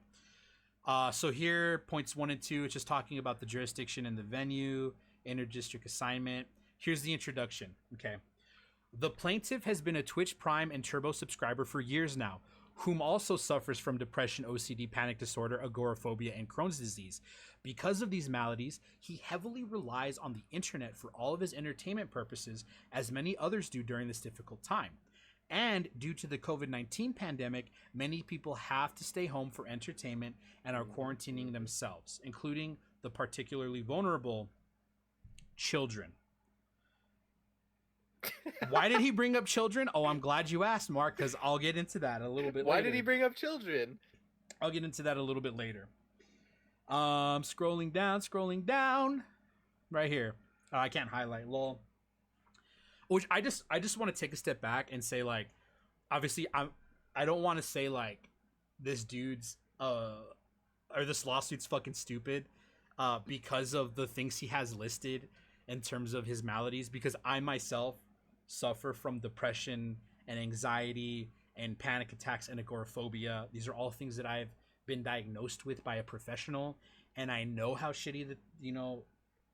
So here, points 1 and 2, it's just talking about the jurisdiction and the venue, inter-district assignment. Here's the introduction. Okay. The plaintiff has been a Twitch Prime and Turbo subscriber for years now, whom also suffers from depression, OCD, panic disorder, agoraphobia, and Crohn's disease. Because of these maladies, he heavily relies on the internet for all of his entertainment purposes, as many others do during this difficult time. And due to the COVID-19 pandemic, many people have to stay home for entertainment and are quarantining themselves, including the particularly vulnerable children. Why did he bring up children? Oh, I'm glad you asked, Mark, because I'll get into that a little bit later. Why did he bring up children? I'll get into that a little bit later. Scrolling down. Right here. I can't highlight, lol. Which I just want to take a step back and say, like, obviously I don't want to say like this dude's or this lawsuit's fucking stupid because of the things he has listed in terms of his maladies, because I myself suffer from depression and anxiety and panic attacks and agoraphobia. These are all things that I've been diagnosed with by a professional, and I know how shitty that, you know,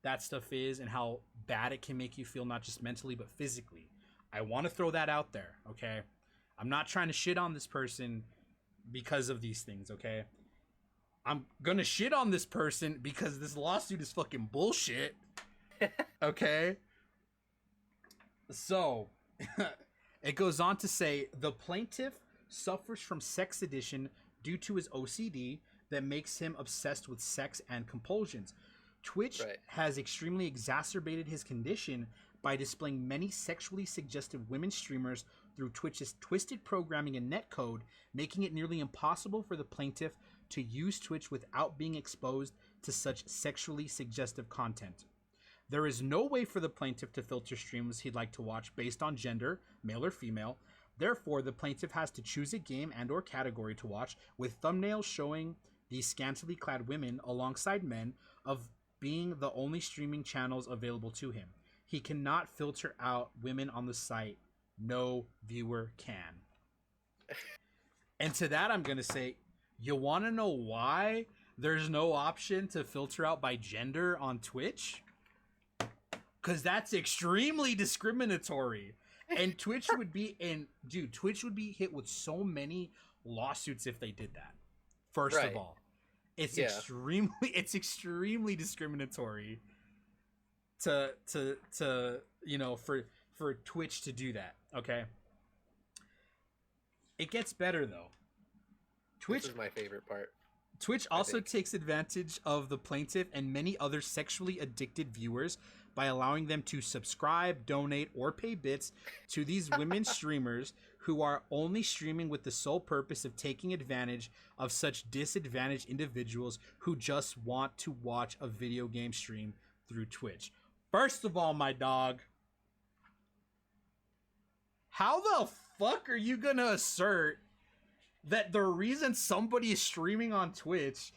that stuff is and how bad it can make you feel, not just mentally but physically. I want to throw that out there, okay? I'm not trying to shit on this person because of these things, okay? I'm gonna shit on this person because this lawsuit is fucking bullshit. Okay? So, it goes on to say, the plaintiff suffers from sex addiction due to his OCD that makes him obsessed with sex and compulsions. Twitch has extremely exacerbated his condition by displaying many sexually suggestive women streamers through Twitch's twisted programming and netcode, making it nearly impossible for the plaintiff to use Twitch without being exposed to such sexually suggestive content. There is no way for the plaintiff to filter streams he'd like to watch based on gender, male or female. Therefore, the plaintiff has to choose a game and or category to watch, with thumbnails showing these scantily clad women alongside men of being the only streaming channels available to him. He cannot filter out women on the site. No viewer can. And to that, I'm going to say, you want to know why there's no option to filter out by gender on Twitch? Because that's extremely discriminatory. And Twitch would be Twitch would be hit with so many lawsuits if they did that. First of all, it's extremely discriminatory to you know, for Twitch to do that. Okay. It gets better though. Twitch is my favorite part. Twitch also takes advantage of the plaintiff and many other sexually addicted viewers by allowing them to subscribe, donate, or pay bits to these women streamers who are only streaming with the sole purpose of taking advantage of such disadvantaged individuals who just want to watch a video game stream through Twitch. First of all, my dog, how the fuck are you gonna assert that the reason somebody is streaming on Twitch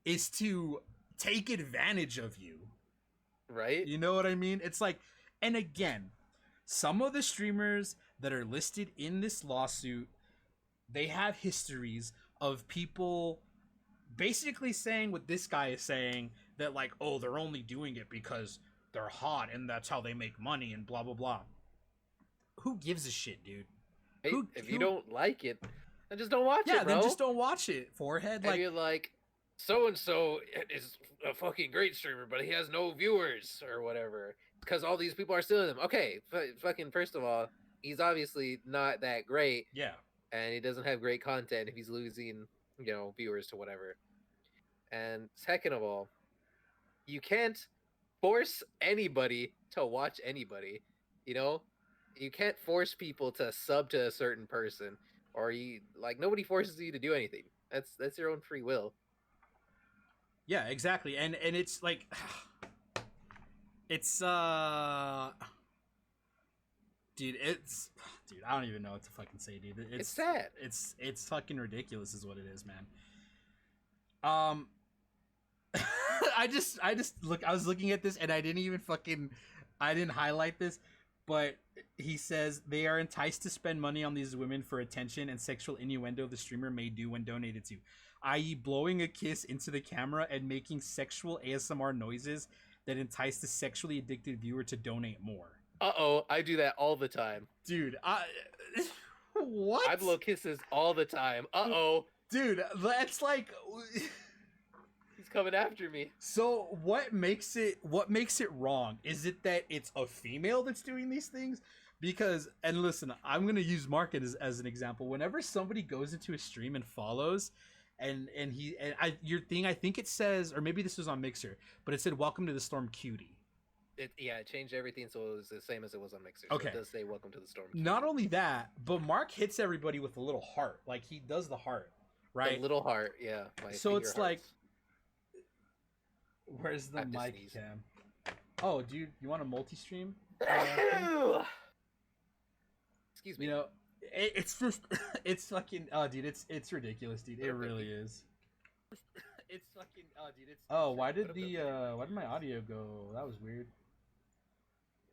is to take advantage of you? Right? You know what I mean? It's like, and again, some of the streamers that are listed in this lawsuit, they have histories of people basically saying what this guy is saying, that like, oh, they're only doing it because they're hot and that's how they make money and blah, blah, blah. Who gives a shit, dude? Hey, if you don't like it, then just don't watch it, bro. Yeah, then just don't watch it, forehead. And you're like, so-and-so is a fucking great streamer, but he has no viewers or whatever because all these people are stealing them. Okay, fucking first of all, he's obviously not that great. Yeah. And he doesn't have great content if he's losing, you know, viewers to whatever. And second of all, you can't force anybody to watch anybody, you know? You can't force people to sub to a certain person, or nobody forces you to do anything. That's your own free will. Yeah, exactly. And it's like, it's dude, I don't even know what to fucking say, dude. It's sad. It's fucking ridiculous is what it is, man. I was looking at this and I didn't highlight this, but he says they are enticed to spend money on these women for attention and sexual innuendo the streamer may do when donated to, i.e. blowing a kiss into the camera and making sexual ASMR noises that entice the sexually addicted viewer to donate more. Uh-oh, I do that all the time. Dude, what? I blow kisses all the time. Uh-oh. Dude, that's like... He's coming after me. So what makes it wrong? Is it that it's a female that's doing these things? Because, and listen, I'm going to use Mark as an example. Whenever somebody goes into a stream and follows, I think it says, or maybe this was on Mixer, but it said, "Welcome to the Storm, cutie." It changed everything so it was the same as it was on Mixer. Okay. So it does say "Welcome to the Storm." Not only that, but Mark hits everybody with a little heart. Like he does the heart, right? The little heart, yeah. So it's like, where's the mic cam? Oh, dude, you want a multi-stream? Excuse me. You know, it's just, it's fucking, oh, dude, it's ridiculous, dude. It really is. It's fucking, oh, dude, it's. Oh, why did my audio go? That was weird.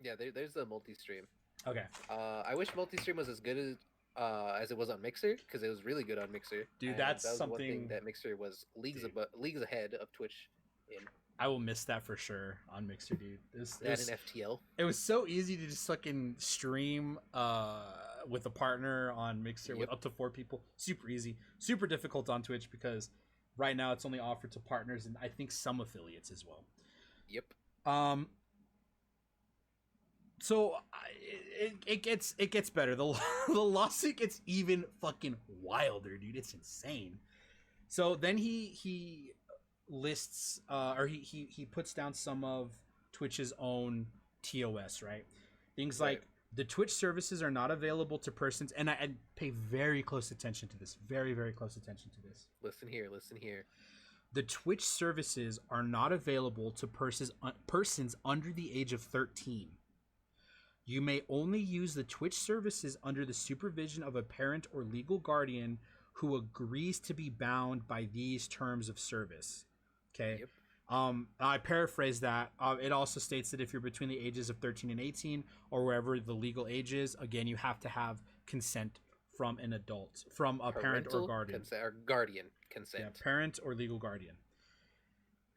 Yeah, there's the multi-stream. Okay. I wish multi-stream was as good as it was on Mixer, because it was really good on Mixer. Dude, that was something one thing that Mixer was leagues ahead of Twitch in. I will miss that for sure on Mixer, dude. That in FTL. It was so easy to just fucking stream with a partner on Mixer with up to 4 people. Super easy. Super difficult on Twitch because right now it's only offered to partners and I think some affiliates as well. Yep. So it gets better. The lawsuit gets even fucking wilder, dude. It's insane. So then he lists or he puts down some of Twitch's own TOS, right? Things like the Twitch services are not available to persons, and I pay very close attention to this. Very, very close attention to this. Listen here. The Twitch services are not available to persons under the age of 13. You may only use the Twitch services under the supervision of a parent or legal guardian who agrees to be bound by these terms of service. Okay. Yep. I paraphrase that. It also states that if you're between the ages of 13 and 18 or wherever the legal age is, again, you have to have consent from an adult, from a parent or guardian. Guardian consent. Yeah, parent or legal guardian.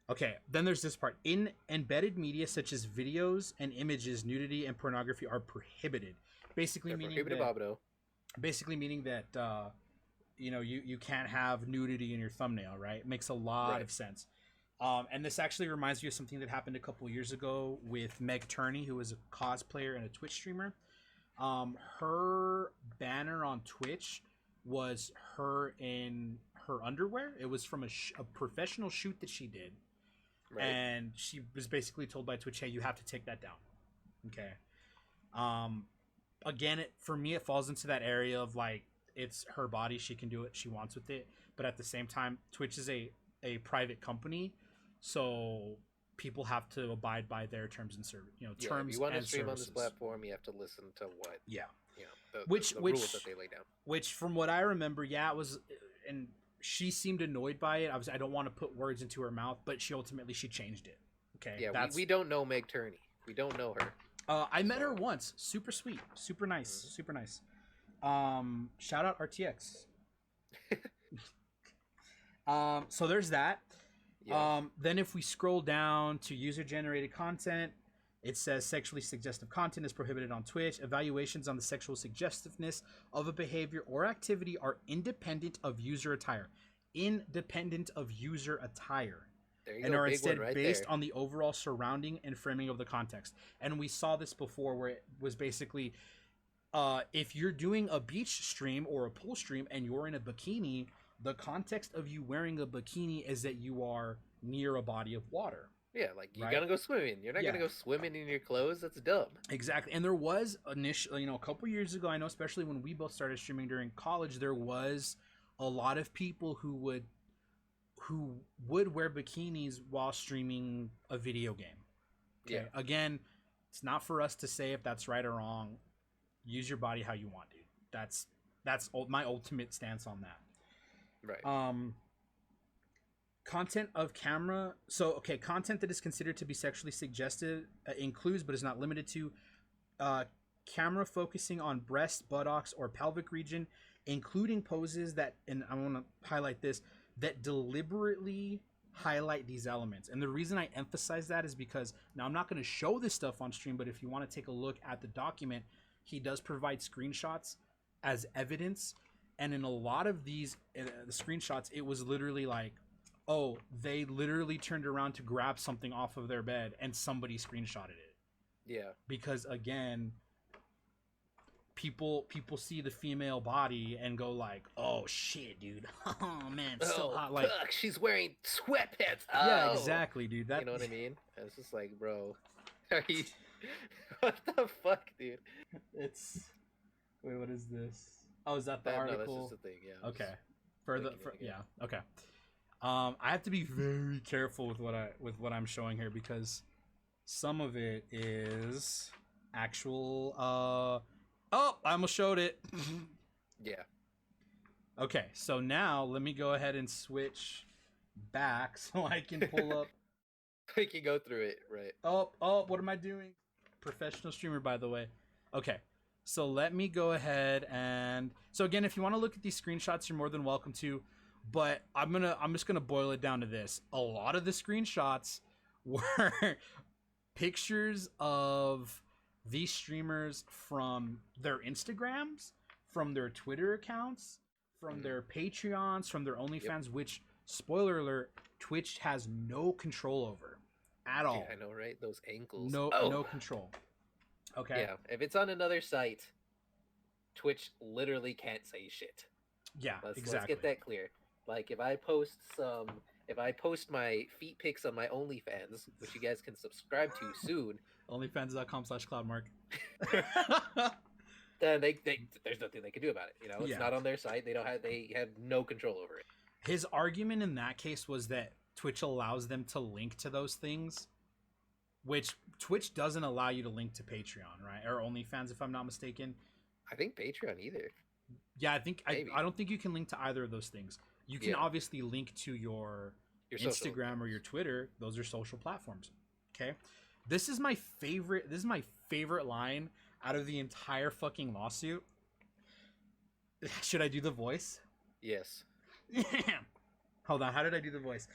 Okay, then there's this part. In embedded media such as videos and images, nudity and pornography are prohibited. Basically meaning that you can't have nudity in your thumbnail, right? It makes a lot of sense. And this actually reminds me of something that happened a couple years ago with MikeMedran0 who was a cosplayer and a Twitch streamer. Her banner on Twitch was her in her underwear. It was from a professional shoot that she did. Right. And she was basically told by Twitch, hey, you have to take that down. Okay. Again, for me, it falls into that area of like, it's her body. She can do what she wants with it. But at the same time, Twitch is a private company. So people have to abide by their terms and terms if you want to stream on this platform, you have to listen to what the rules that they lay down. Which, from what I remember, it was, and she seemed annoyed by it. I don't want to put words into her mouth, but she changed it. Okay. Yeah, we don't know MikeMedran0. We don't know her. I met her once. Super sweet. Super nice. Super nice. Shout out RTX. So there's that. Yeah. Then if we scroll down to user-generated content, it says sexually suggestive content is prohibited on Twitch. Evaluations on the sexual suggestiveness of a behavior or activity are independent of user attire. Independent of user attire. And are instead based on the overall surrounding and framing of the context. And we saw this before where it was basically, if you're doing a beach stream or a pool stream and you're in a bikini, the context of you wearing a bikini is that you are near a body of water. Yeah, like you're gonna go swimming. You're not gonna go swimming in your clothes. That's dumb. Exactly. And there was initially, a couple years ago, I know, especially when we both started streaming during college, there was a lot of people who would wear bikinis while streaming a video game. Okay? Yeah. Again, it's not for us to say if that's right or wrong. Use your body how you want, dude. That's my ultimate stance on that. Right. Content of camera. So, okay, content that is considered to be sexually suggestive includes, but is not limited to, camera focusing on breast, buttocks, or pelvic region, including poses that, and I want to highlight this, that deliberately highlight these elements. And the reason I emphasize that is because, now I'm not going to show this stuff on stream, but if you want to take a look at the document, he does provide screenshots as evidence. And in a lot of these the screenshots, it was literally like, oh, they literally turned around to grab something off of their bed and somebody screenshotted it. Yeah. Because again, people see the female body and go like, oh shit, dude. Oh man, so hot. Like, she's wearing sweatpants. Yeah, exactly, dude. You know what I mean? It's just like, bro. Are you? What the fuck, dude? It's wait, what is this? Oh, is that the No, article? that's just the thing. Yeah. Okay. Yeah. Okay. I have to be very careful with what I'm showing here because some of it is actual. Oh, I almost showed it. Yeah. Okay, so now let me go ahead and switch back so I can pull up. We can go through it, right? Oh, what am I doing? Professional streamer, by the way. Okay, so let me go ahead and so again, if you want to look at these screenshots, you're more than welcome to. But I'm just gonna boil it down to this. A lot of the screenshots were pictures of these streamers from their Instagrams, from their Twitter accounts, from their Patreons, from their OnlyFans, which, spoiler alert, Twitch has no control over at all. Dude, I know, right? Those ankles. No control. Okay. Yeah, if it's on another site, Twitch literally can't say shit. Yeah, exactly. Let's get that clear. Like if I post my feet pics on my OnlyFans, which you guys can subscribe to soon, OnlyFans.com/CloudMark. Then there's nothing they can do about it. You know, it's not on their site. They have no control over it. His argument in that case was that Twitch allows them to link to those things, which Twitch doesn't allow you to link to Patreon, right? Or OnlyFans, if I'm not mistaken. I think Patreon either. Yeah, I don't think you can link to either of those things. You can obviously link to your Instagram or your Twitter. Those are social platforms. Okay. This is my favorite line out of the entire fucking lawsuit. Should I do the voice? Yes. Hold on, how did I do the voice?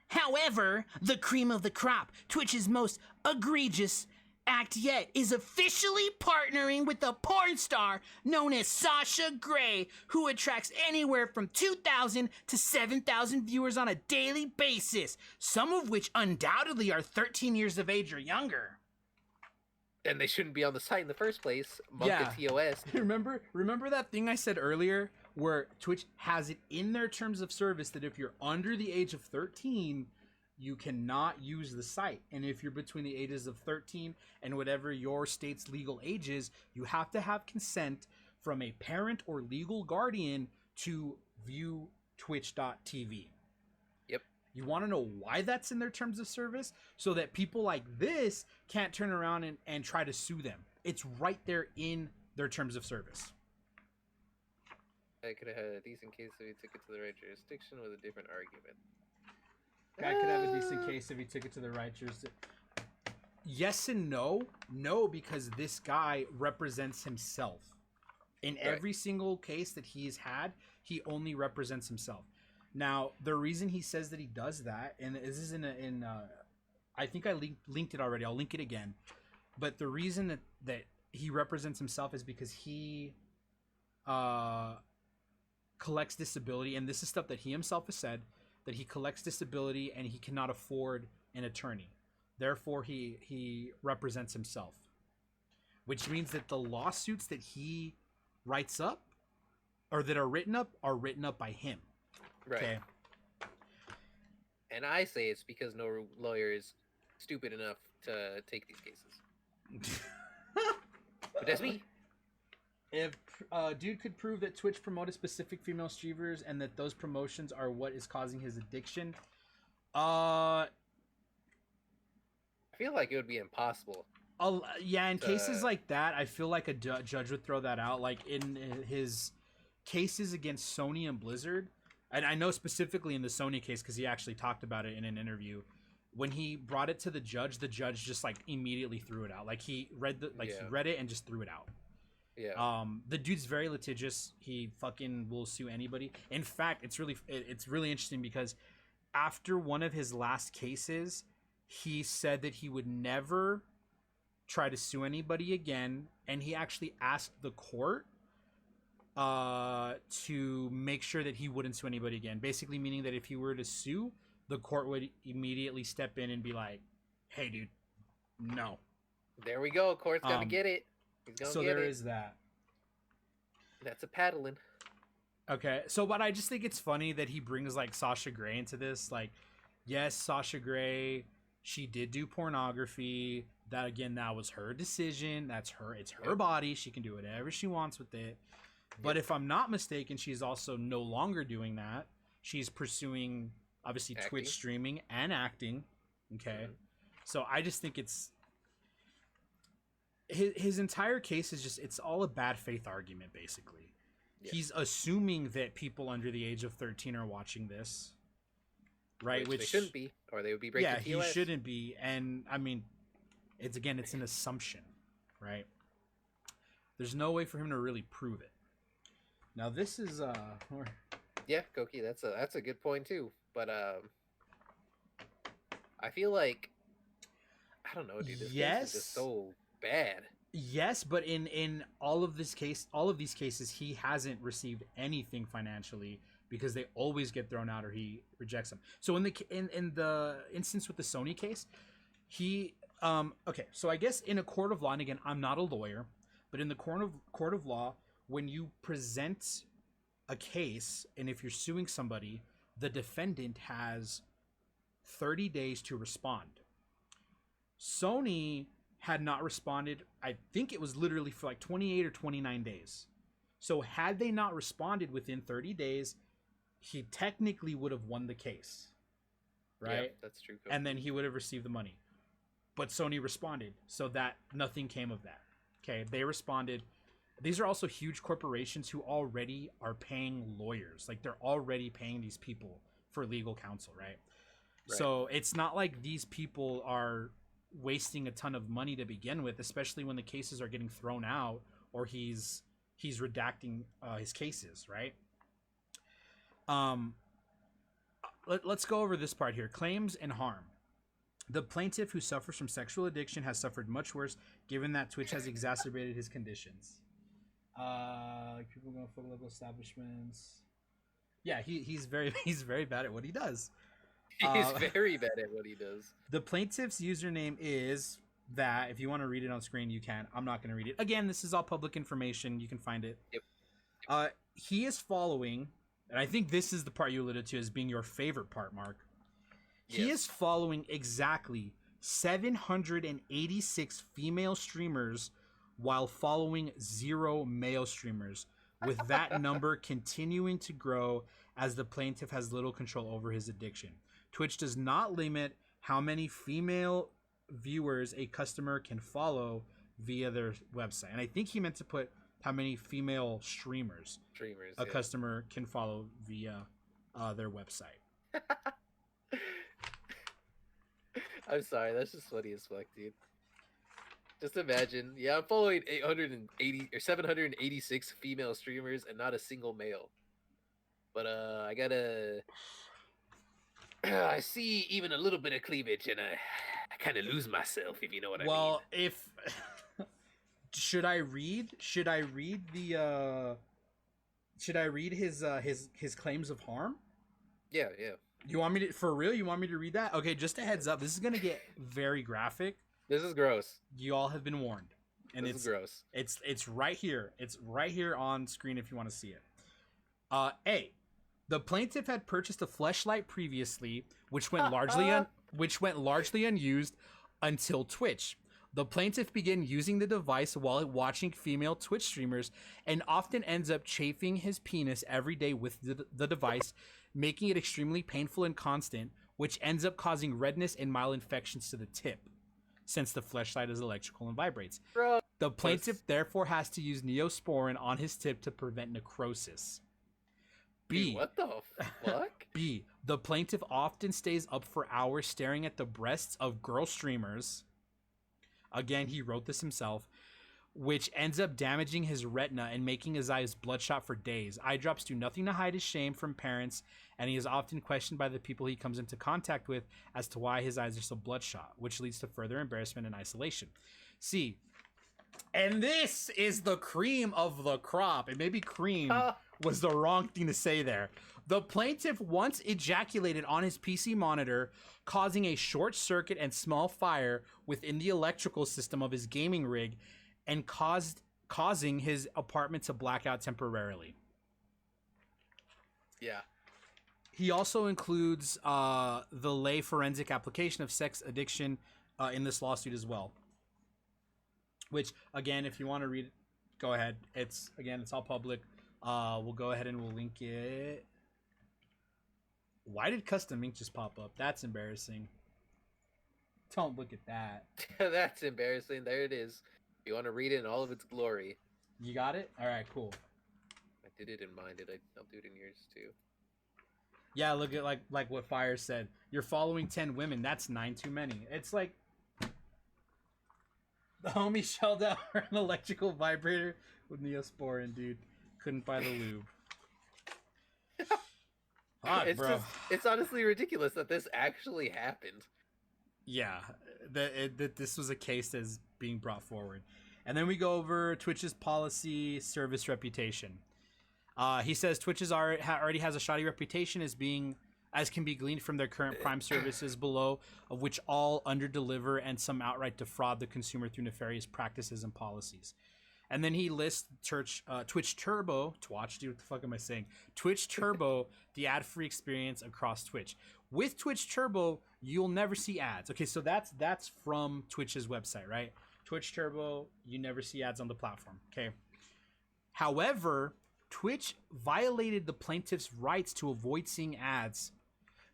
However, the cream of the crop, Twitch's most egregious act yet, is officially partnering with a porn star known as Sasha Grey, who attracts anywhere from 2,000 to 7,000 viewers on a daily basis, some of which undoubtedly are 13 years of age or younger. And they shouldn't be on the site in the first place. Monka TOS. Remember that thing I said earlier where Twitch has it in their terms of service that if you're under the age of 13, you cannot use the site. And if you're between the ages of 13 and whatever your state's legal age is, you have to have consent from a parent or legal guardian to view twitch.tv. Yep. You want to know why that's in their terms of service? So that people like this can't turn around and try to sue them. It's right there in their terms of service. I could have had a decent case if he took it to the right jurisdiction with a different argument. Guy could have a decent case if he took it to the right jurisdiction. Yes and no. No, because this guy represents himself. In every single case that he's had, he only represents himself. Now, the reason he says that he does that, and this is I think I linked it already. I'll link it again. But the reason that he represents himself is because he collects disability, and this is stuff that he himself has said, that he collects disability and he cannot afford an attorney. Therefore, he represents himself. Which means that the lawsuits that he writes up, or that are written up by him. Right. Okay. And I say it's because no lawyer is stupid enough to take these cases. But that's me. If dude could prove that Twitch promoted specific female streamers and that those promotions are what is causing his addiction, I feel like it would be impossible. Yeah, in cases like that, I feel like a judge would throw that out. Like in his cases against Sony and Blizzard, and I know specifically in the Sony case because he actually talked about it in an interview. When he brought it to the judge just like immediately threw it out. Like he read he read it and just threw it out. Yeah. The dude's very litigious. He fucking will sue anybody. In fact, it's really interesting because after one of his last cases, he said that he would never try to sue anybody again, and he actually asked the court to make sure that he wouldn't sue anybody again. Basically meaning that if he were to sue, the court would immediately step in and be like, "Hey, dude, no." There we go. Court's gonna get it. So there is that. That's a paddling. Okay, but I just think it's funny that he brings like Sasha Grey into this. Like, yes, Sasha Grey She did do pornography. That again, that was her decision. That's her. It's her body. She can do whatever she wants with it. But if I'm not mistaken, she's also no longer doing that. She's pursuing obviously Acting. Twitch streaming and acting. Okay. So I just think it's his entire case is just, it's all a bad faith argument, basically. Yeah. He's assuming that people under the age of 13 are watching this. Right, which they shouldn't be, or they would be breaking TOS. Yeah, he shouldn't be, and I mean, it's an assumption, right? There's no way for him to really prove it. Now this is yeah, Koki, that's a good point too. But I feel like I don't know, dude. This case is just so bad. Yes, but in all of these cases, he hasn't received anything financially, because they always get thrown out or he rejects them. So in the instance with the Sony case, he okay, so I guess in a court of law, and again, I'm not a lawyer, but in the court of law, when you present a case and if you're suing somebody, the defendant has 30 days to respond. Sony had not responded. I think it was literally for like 28 or 29 days. So had they not responded within 30 days, he technically would have won the case, right? Yeah, that's true. And then he would have received the money. But Sony responded, so that nothing came of that. Okay, they responded. These are also huge corporations who already are paying lawyers. Like, they're already paying these people for legal counsel, right? So it's not like these people are wasting a ton of money to begin with, especially when the cases are getting thrown out or he's redacting his cases, right? Let's go over this part here. Claims and harm. The plaintiff, who suffers from sexual addiction, has suffered much worse, given that Twitch has exacerbated his conditions. People going for local establishments. Yeah, he's very bad at what he does. He's very bad at what he does. The plaintiff's username is that. If you want to read it on screen, you can. I'm not going to read it. Again, this is all public information. You can find it. Yep. He is following, and I think this is the part you alluded to as being your favorite part, Mark. He is following exactly 786 female streamers while following 0 male streamers, with that number continuing to grow as the plaintiff has little control over his addiction. Twitch does not limit how many female viewers a customer can follow via their website. And I think he meant to put how many female streamers a customer can follow via their website. I'm sorry, that's just funny as fuck, dude. Just imagine, I'm following 880 or 786 female streamers and not a single male. But I see even a little bit of cleavage and I kind of lose myself, if you know what I mean. Well, if should I read his claims of harm? Yeah. You want me to, for real? You want me to read that? Okay, just a heads up. This is gonna get very graphic. This is gross. You all have been warned. And this is gross. It's right here. It's right here on screen if you want to see it. A. The plaintiff had purchased a fleshlight previously, which went largely unused until Twitch. The plaintiff began using the device while watching female Twitch streamers and often ends up chafing his penis every day with the device, making it extremely painful and constant, which ends up causing redness and mild infections to the tip, since the fleshlight is electrical and vibrates. Bro. The plaintiff therefore has to use Neosporin on his tip to prevent necrosis. B. Dude, what the fuck? B. The plaintiff often stays up for hours staring at the breasts of girl streamers. Again, he wrote this himself, which ends up damaging his retina and making his eyes bloodshot for days. Eye drops do nothing to hide his shame from parents, and he is often questioned by the people he comes into contact with as to why his eyes are so bloodshot, which leads to further embarrassment and isolation. C. And this is the cream of the crop. And maybe cream was the wrong thing to say there. The plaintiff once ejaculated on his PC monitor, causing a short circuit and small fire within the electrical system of his gaming rig, and causing his apartment to black out temporarily. Yeah. He also includes the lay forensic application of sex addiction in this lawsuit as well. Which, again, if you want to read it, go ahead. It's all public. We'll go ahead and we'll link it. Why did custom ink just pop up? That's embarrassing. Don't look at that. That's embarrassing. There it is. If you want to read it in all of its glory. You got it? All right, cool. I did it in mine. I'll do it in yours too. Yeah, look at like what Fire said. You're following 10 women. That's 9 too many. It's like the homie shelled out an electrical vibrator with Neosporin, dude. Couldn't buy the lube. Fuck, bro. It's honestly ridiculous that this actually happened. Yeah, that this was a case that's being brought forward. And then we go over Twitch's policy, service, reputation. He says Twitch already has a shoddy reputation as can be gleaned from their current Prime services below, of which all underdeliver and some outright defraud the consumer through nefarious practices and policies. And then he lists Twitch Turbo. Dude, what the fuck am I saying? Twitch Turbo, the ad-free experience across Twitch. With Twitch Turbo, you'll never see ads. Okay, so that's from Twitch's website, right? Twitch Turbo, you never see ads on the platform. Okay. However, Twitch violated the plaintiff's rights to avoid seeing ads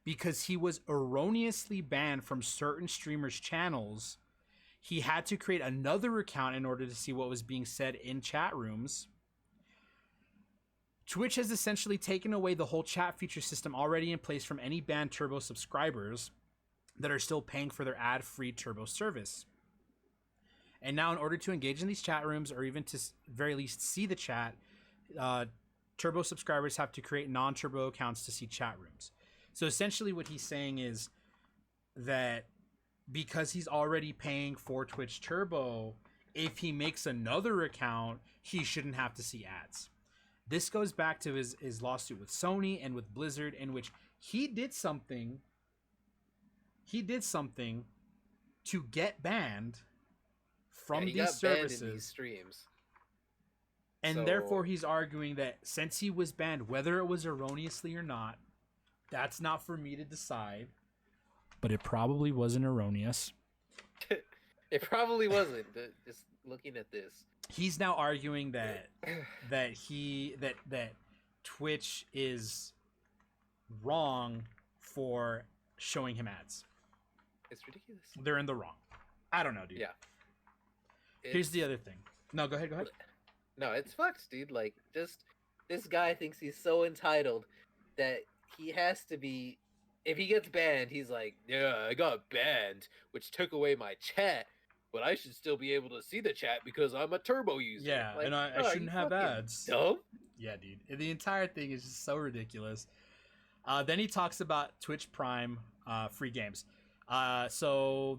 because he was erroneously banned from certain streamers' channels. He had to create another account in order to see what was being said in chat rooms. Twitch has essentially taken away the whole chat feature system already in place from any banned Turbo subscribers that are still paying for their ad-free Turbo service. And now in order to engage in these chat rooms or even to very least see the chat, Turbo subscribers have to create non-Turbo accounts to see chat rooms. So essentially what he's saying is that because he's already paying for Twitch Turbo, if he makes another account, he shouldn't have to see ads. This goes back to his lawsuit with Sony and with Blizzard, in which he did something to get banned from these services. In these streams. And therefore he's arguing that since he was banned, whether it was erroneously or not, that's not for me to decide. But it probably wasn't erroneous. It probably wasn't. Just looking at this, he's now arguing that Twitch is wrong for showing him ads. It's ridiculous. They're in the wrong. I don't know, dude. Yeah. Here's the other thing. No, go ahead. No, it's fucked, dude. Like, just this guy thinks he's so entitled that he has to be. If he gets banned, he's like, yeah, I got banned, which took away my chat, but I should still be able to see the chat because I'm a Turbo user. Yeah, like, and I shouldn't have ads. Dumb? Yeah, dude. The entire thing is just so ridiculous. Then he talks about Twitch Prime free games. So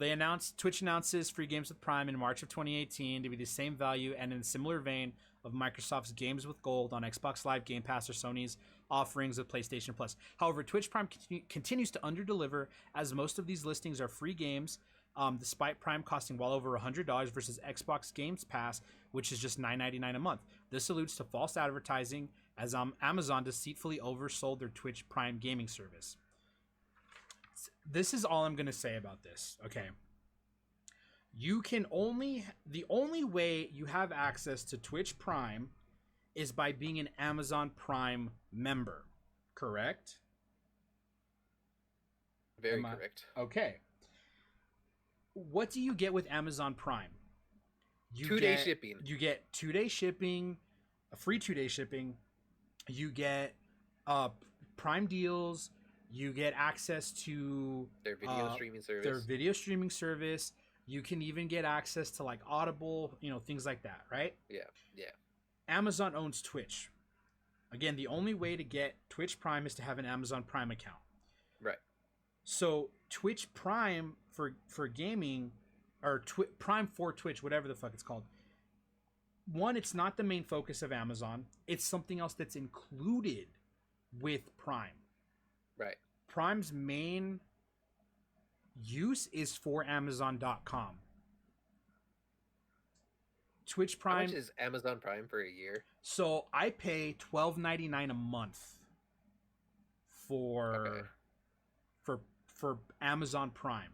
Twitch announces free games with Prime in March of 2018 to be the same value and in a similar vein of Microsoft's Games with Gold on Xbox Live, Game Pass, or Sony's offerings with PlayStation Plus. However, Twitch Prime continues to underdeliver, as most of these listings are free games, despite Prime costing well over $100 versus Xbox Games Pass, which is just $9.99 a month. This alludes to false advertising, as Amazon deceitfully oversold their Twitch Prime gaming service. This is all I'm going to say about this, okay? The only way you have access to Twitch Prime is by being an Amazon Prime member, correct? Very correct. Okay. What do you get with Amazon Prime? Two-day shipping. You get 2-day shipping, a free 2-day shipping. You get Prime deals. You get access to their video streaming service. Their video streaming service. You can even get access to like Audible, things like that, right? Yeah. Amazon owns Twitch. Again, the only way to get Twitch Prime is to have an Amazon Prime account. Right. So Twitch Prime for gaming, or Prime for Twitch, whatever the fuck it's called. One, it's not the main focus of Amazon. It's something else that's included with Prime. Right. Prime's main use is for Amazon.com. Twitch Prime. How much is Amazon Prime for a year? So I pay $12.99 a month for for Amazon Prime,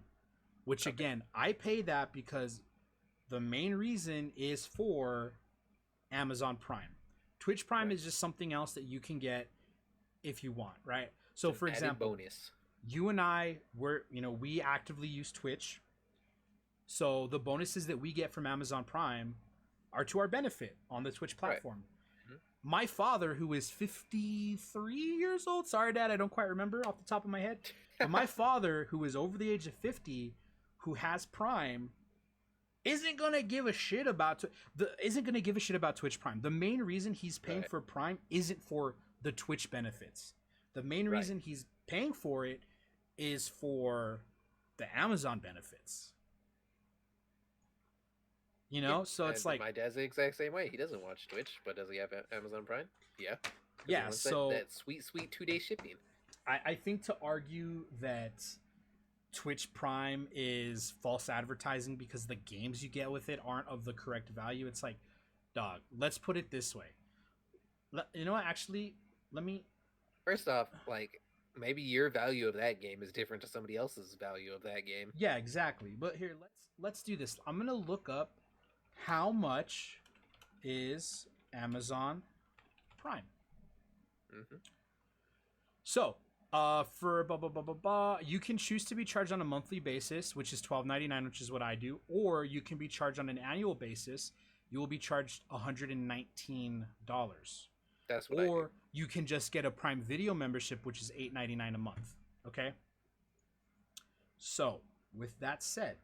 which again, I pay that because the main reason is for Amazon Prime. Twitch Prime is just something else that you can get if you want, right? So for example, bonus. You and I we actively use Twitch. So the bonuses that we get from Amazon Prime are to our benefit on the Twitch platform. Right. Mm-hmm. My father, who is 53 years old, sorry Dad, I don't quite remember off the top of my head, but my father, who is over the age of 50, who has Prime, isn't gonna give a shit about Twitch Prime. The main reason he's paying for Prime isn't for the Twitch benefits. The main reason he's paying for it is for the Amazon benefits. You know, so it's like my dad's the exact same way. He doesn't watch Twitch, but does he have Amazon Prime? Yeah. Yeah. So that sweet 2-day shipping. I think to argue that Twitch Prime is false advertising because the games you get with it aren't of the correct value. It's like, dog, let's put it this way. You know what? Actually, let me. First off, like, maybe your value of that game is different to somebody else's value of that game. Yeah, exactly. But here, let's do this. I'm gonna look up how much is Amazon Prime. Mm-hmm. So, for you can choose to be charged on a monthly basis, which is $12.99, which is what I do, or you can be charged on an annual basis. You will be charged $119. That's what I do. Or you can just get a Prime Video membership, which is $8.99 a month. Okay. So, with that said,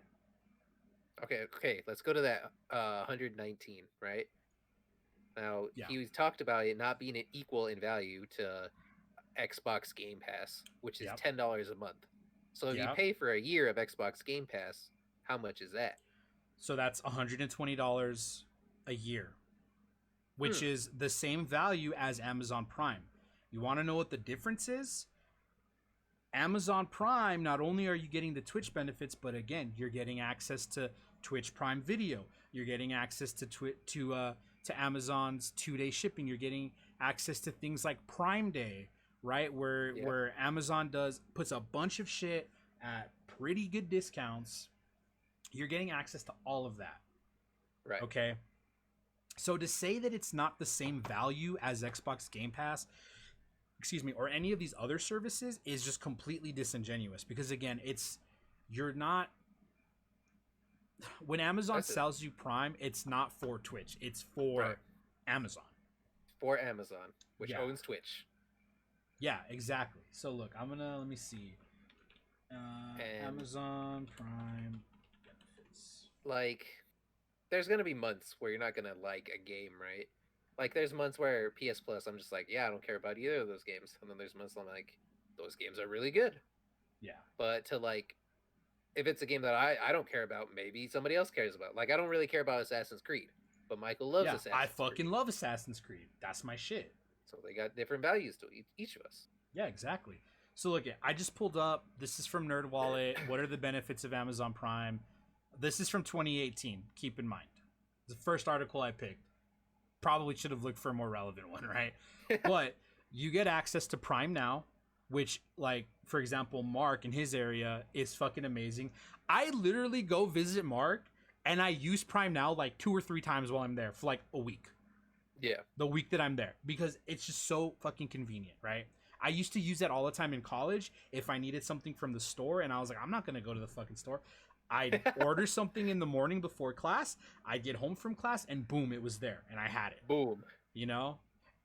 okay, let's go to that 119, right? Now, he talked about it not being equal in value to Xbox Game Pass, which is $10 a month. So if you pay for a year of Xbox Game Pass, how much is that? So that's $120 a year, which is the same value as Amazon Prime. You want to know what the difference is? Amazon Prime, not only are you getting the Twitch benefits, but again, you're getting access to Twitch Prime Video. You're getting access to Amazon's 2-day shipping. You're getting access to things like Prime Day, right? Where Amazon puts a bunch of shit at pretty good discounts. You're getting access to all of that. Right. Okay. So to say that it's not the same value as Xbox Game Pass, or any of these other services is just completely disingenuous, because again, when Amazon sells you Prime, it's not for Twitch, it's for Amazon. For Amazon, which owns Twitch. Yeah, exactly. So look, let me see. Amazon Prime benefits. Like, there's gonna be months where you're not gonna like a game, right? Like, there's months where PS Plus, I'm just like, I don't care about either of those games. And then there's months I'm like, those games are really good. Yeah. But to, like, if it's a game that I don't care about, maybe somebody else cares about. Like, I don't really care about Assassin's Creed, but Michael loves Assassin's Creed. I fucking love Assassin's Creed. That's my shit. So they got different values to each of us. Yeah, exactly. So look, I just pulled up. This is from NerdWallet. What are the benefits of Amazon Prime? This is from 2018. Keep in mind, the first article I picked. Probably should have looked for a more relevant one, right? But you get access to Prime Now, which, like, for example, Mark in his area is fucking amazing. I literally go visit Mark and I use Prime Now like 2 or 3 times while I'm there for like a week. Yeah. The week that I'm there, because it's just so fucking convenient, right? I used to use that all the time in college if I needed something from the store and I was like, I'm not going to go to the fucking store. I'd order something in the morning before class. I'd get home from class and boom, it was there and I had it. Boom. You know,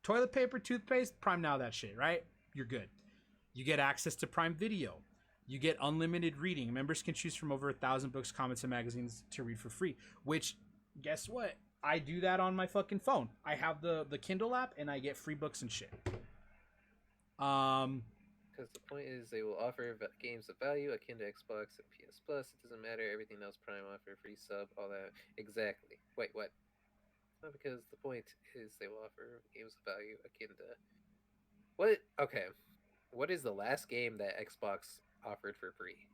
toilet paper, toothpaste, Prime Now that shit, right? You're good. You get access to Prime Video. You get unlimited reading. Members can choose from over 1,000 books, comics, and magazines to read for free, which, guess what? I do that on my fucking phone. I have the Kindle app and I get free books and shit. Because the point is, they will offer games of value akin to Xbox and PS Plus. It doesn't matter. Everything else Prime offer, free sub, all that. Exactly. Wait, what? Not because the point is they will offer games of value akin to... What? Okay. What is the last game that Xbox offered for free?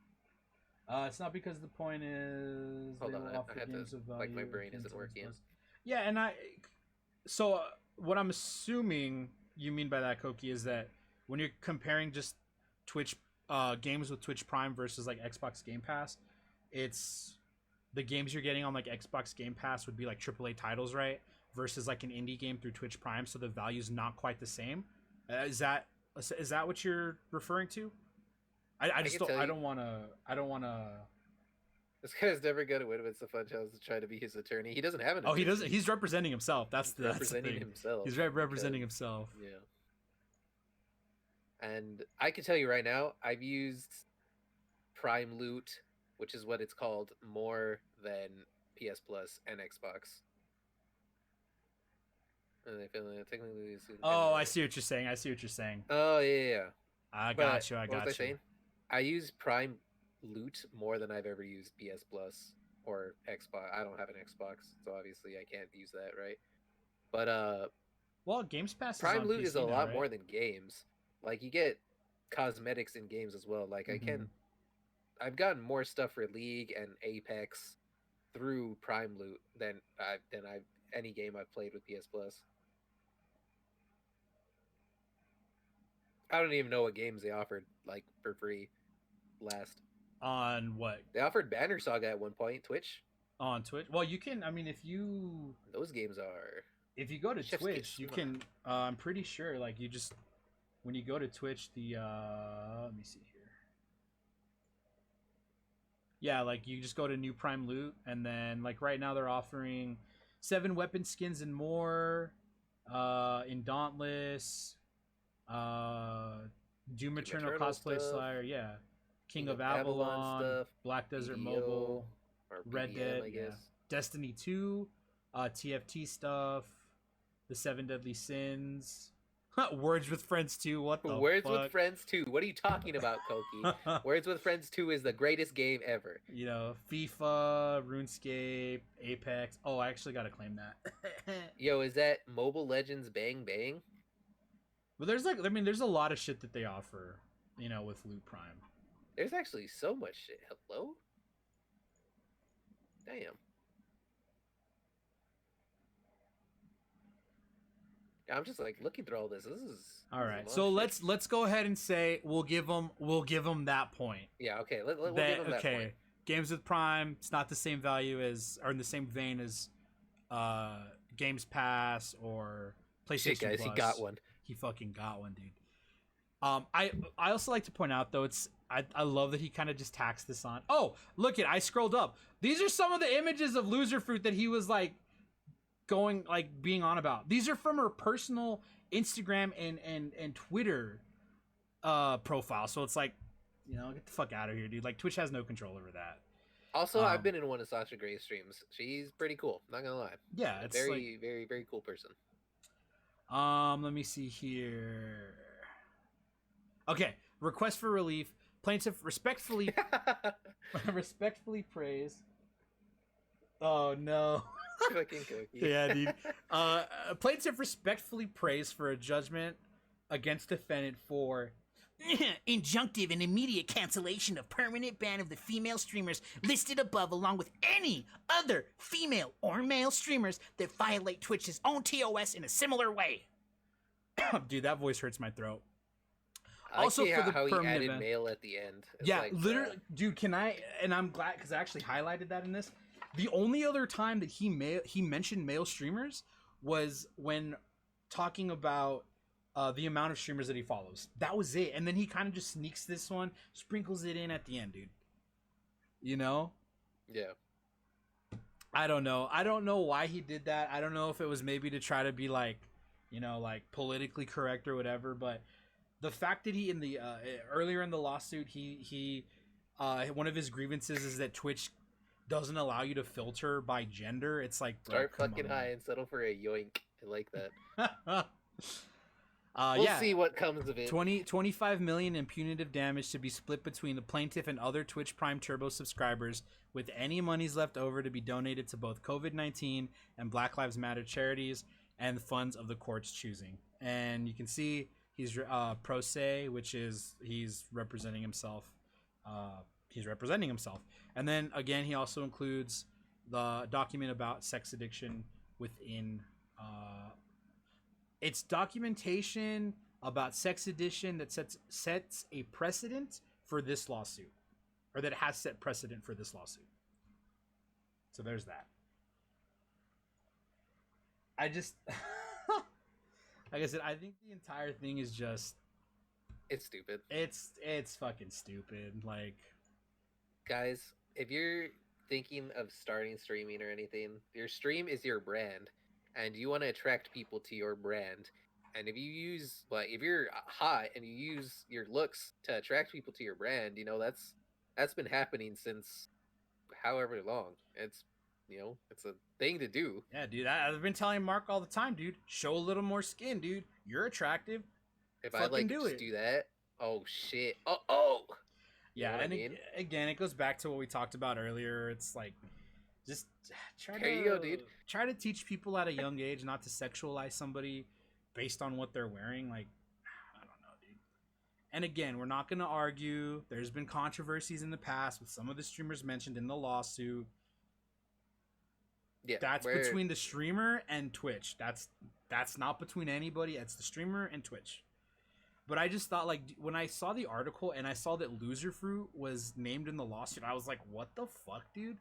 It's not because the point is Hold they on, will offer I had games to, of value. like, my brain akin isn't to working. Xbox. Yeah, and what I'm assuming you mean by that, Koki, is that when you're comparing just Twitch games with Twitch Prime versus like Xbox Game Pass, it's the games you're getting on like Xbox Game Pass would be like AAA titles, right? Versus like an indie game through Twitch Prime, so the value's not quite the same. Is that what you're referring to? I don't want to. This guy's never gonna win with the fun challenge to try to be his attorney. He doesn't have an attorney. Oh, he doesn't. He's representing himself. That's representing himself. He's representing himself. Yeah. And I can tell you right now, I've used Prime Loot, which is what it's called, more than PS Plus and Xbox. And I feel like technically. Oh, I see what you're saying. Oh yeah. I got you. What was I saying? I use Prime Loot more than I've ever used PS Plus or Xbox. I don't have an Xbox, so obviously I can't use that, right? But well, Games Pass. Prime Loot is a lot right? more than games. Like you get cosmetics in games as well. Like I've gotten more stuff for League and Apex through Prime Loot than any game I've played with PS Plus. I don't even know what games they offered like for free last. On what? They offered Banner Saga at one point, Twitch. On Twitch? Well, you can, I mean, if you those games are if you go to Twitch, you can I'm pretty sure like you just when you go to Twitch the let me see here. Yeah, like you just go to new Prime Loot and then like right now they're offering 7 weapon skins and more in Dauntless, Doom Eternal cosplay stuff. Slayer, yeah. King of Avalon stuff, Black Desert BDO, Mobile, or Red BDM, Dead, I guess. yeah. Destiny 2, TFT stuff, The 7 Deadly Sins, Words with Friends 2, what the Words fuck? with Friends 2, what are you talking about, Koki? Words with Friends 2 is the greatest game ever. You know, FIFA, RuneScape, Apex. Oh, I actually gotta claim that. Yo, is that Mobile Legends Bang Bang? But there's like, I mean, there's a lot of shit that they offer, you know, with Loot Prime. There's actually so much shit. Hello? Damn. I'm just like looking through all this. This is all right. So let's go ahead and say we'll give them that point. Yeah. Okay. We'll give them that point. Games with Prime, it's not the same value as or in the same vein as Games Pass or PlayStation Shit, guys, Plus. he got one. He fucking got one, dude. I also like to point out though I love that he kind of just taxed this on. Oh, look I scrolled up. These are some of the images of Loser Fruit that he was like being on about. These are from her personal Instagram and Twitter profile. So it's like, you know, get the fuck out of here, dude. Like Twitch has no control over that. Also, I've been in one of Sasha Gray's streams. She's pretty cool. Not gonna lie. Yeah, it's very, very, very cool person. Let me see here. Okay, request for relief. Plaintiff respectfully prays. Oh no. Fucking Cookie. Yeah, dude. Plaintiff respectfully prays for a judgment against defendant for injunctive and immediate cancellation of permanent ban of the female streamers listed above, along with any other female or male streamers that violate Twitch's own TOS in a similar way. Dude, that voice hurts my throat. Also, for how he added ban. Male at the end. It's yeah, like, literally, dude. Can I? And I'm glad because I actually highlighted that in this. The only other time that he mentioned male streamers was when talking about the amount of streamers that he follows. That was it. And then he kind of just sneaks this one, sprinkles it in at the end, dude. You know? Yeah. I don't know. I don't know why he did that. I don't know if it was maybe to try to be like, you know, like politically correct or whatever. But the fact that he in the earlier in the lawsuit, he one of his grievances is that Twitch doesn't allow you to filter by gender. It's like, bro, start fucking high and settle for a yoink. I like that. We'll see what comes of it. 25 million in punitive damage to be split between the plaintiff and other Twitch Prime Turbo subscribers, with any monies left over to be donated to both COVID-19 and Black Lives Matter charities and funds of the court's choosing. And you can see he's pro se, which is he's representing himself. And then again, he also includes the document about sex addiction within its documentation about sex addiction that sets a precedent for this lawsuit, or that has set precedent for this lawsuit. So there's that. I just, like I said, I think the entire thing is just, it's stupid. It's fucking stupid. Like, guys, if you're thinking of starting streaming or anything, your stream is your brand, and you want to attract people to your brand. And if you use, like, if you're hot and you use your looks to attract people to your brand, you know, that's been happening since however long. It's, you know, it's a thing to do. Yeah, dude. I've been telling Mark all the time, dude. Show a little more skin, dude. You're attractive. If I like do that, oh shit. Oh. Yeah, you know and again, it goes back to what we talked about earlier. It's like, just try to teach people at a young age not to sexualize somebody based on what they're wearing. Like, I don't know, dude. And again, we're not going to argue. There's been controversies in the past with some of the streamers mentioned in the lawsuit. Yeah, that's between the streamer and Twitch. That's not between anybody. It's the streamer and Twitch. But I just thought, like, when I saw the article and I saw that Loser Fruit was named in the lawsuit, I was like, what the fuck, dude?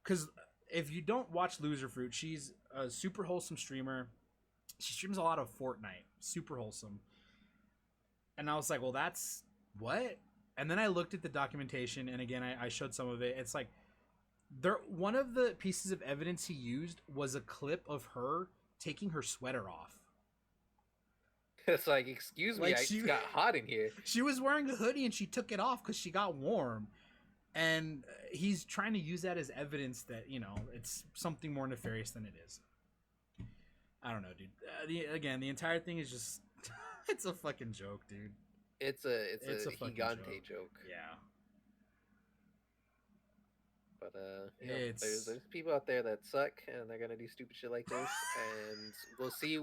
Because if you don't watch Loser Fruit, she's a super wholesome streamer. She streams a lot of Fortnite. Super wholesome. And I was like, well, that's what? And then I looked at the documentation, and again, I showed some of it. It's like, one of the pieces of evidence he used was a clip of her taking her sweater off. It's like, excuse me, it got hot in here. She was wearing a hoodie and she took it off because she got warm. And he's trying to use that as evidence that, you know, it's something more nefarious than it is. I don't know, dude. Again, the entire thing is just, it's a fucking joke, dude. It's a gigante joke. Yeah. But you know, there's people out there that suck and they're gonna do stupid shit like this, and we'll see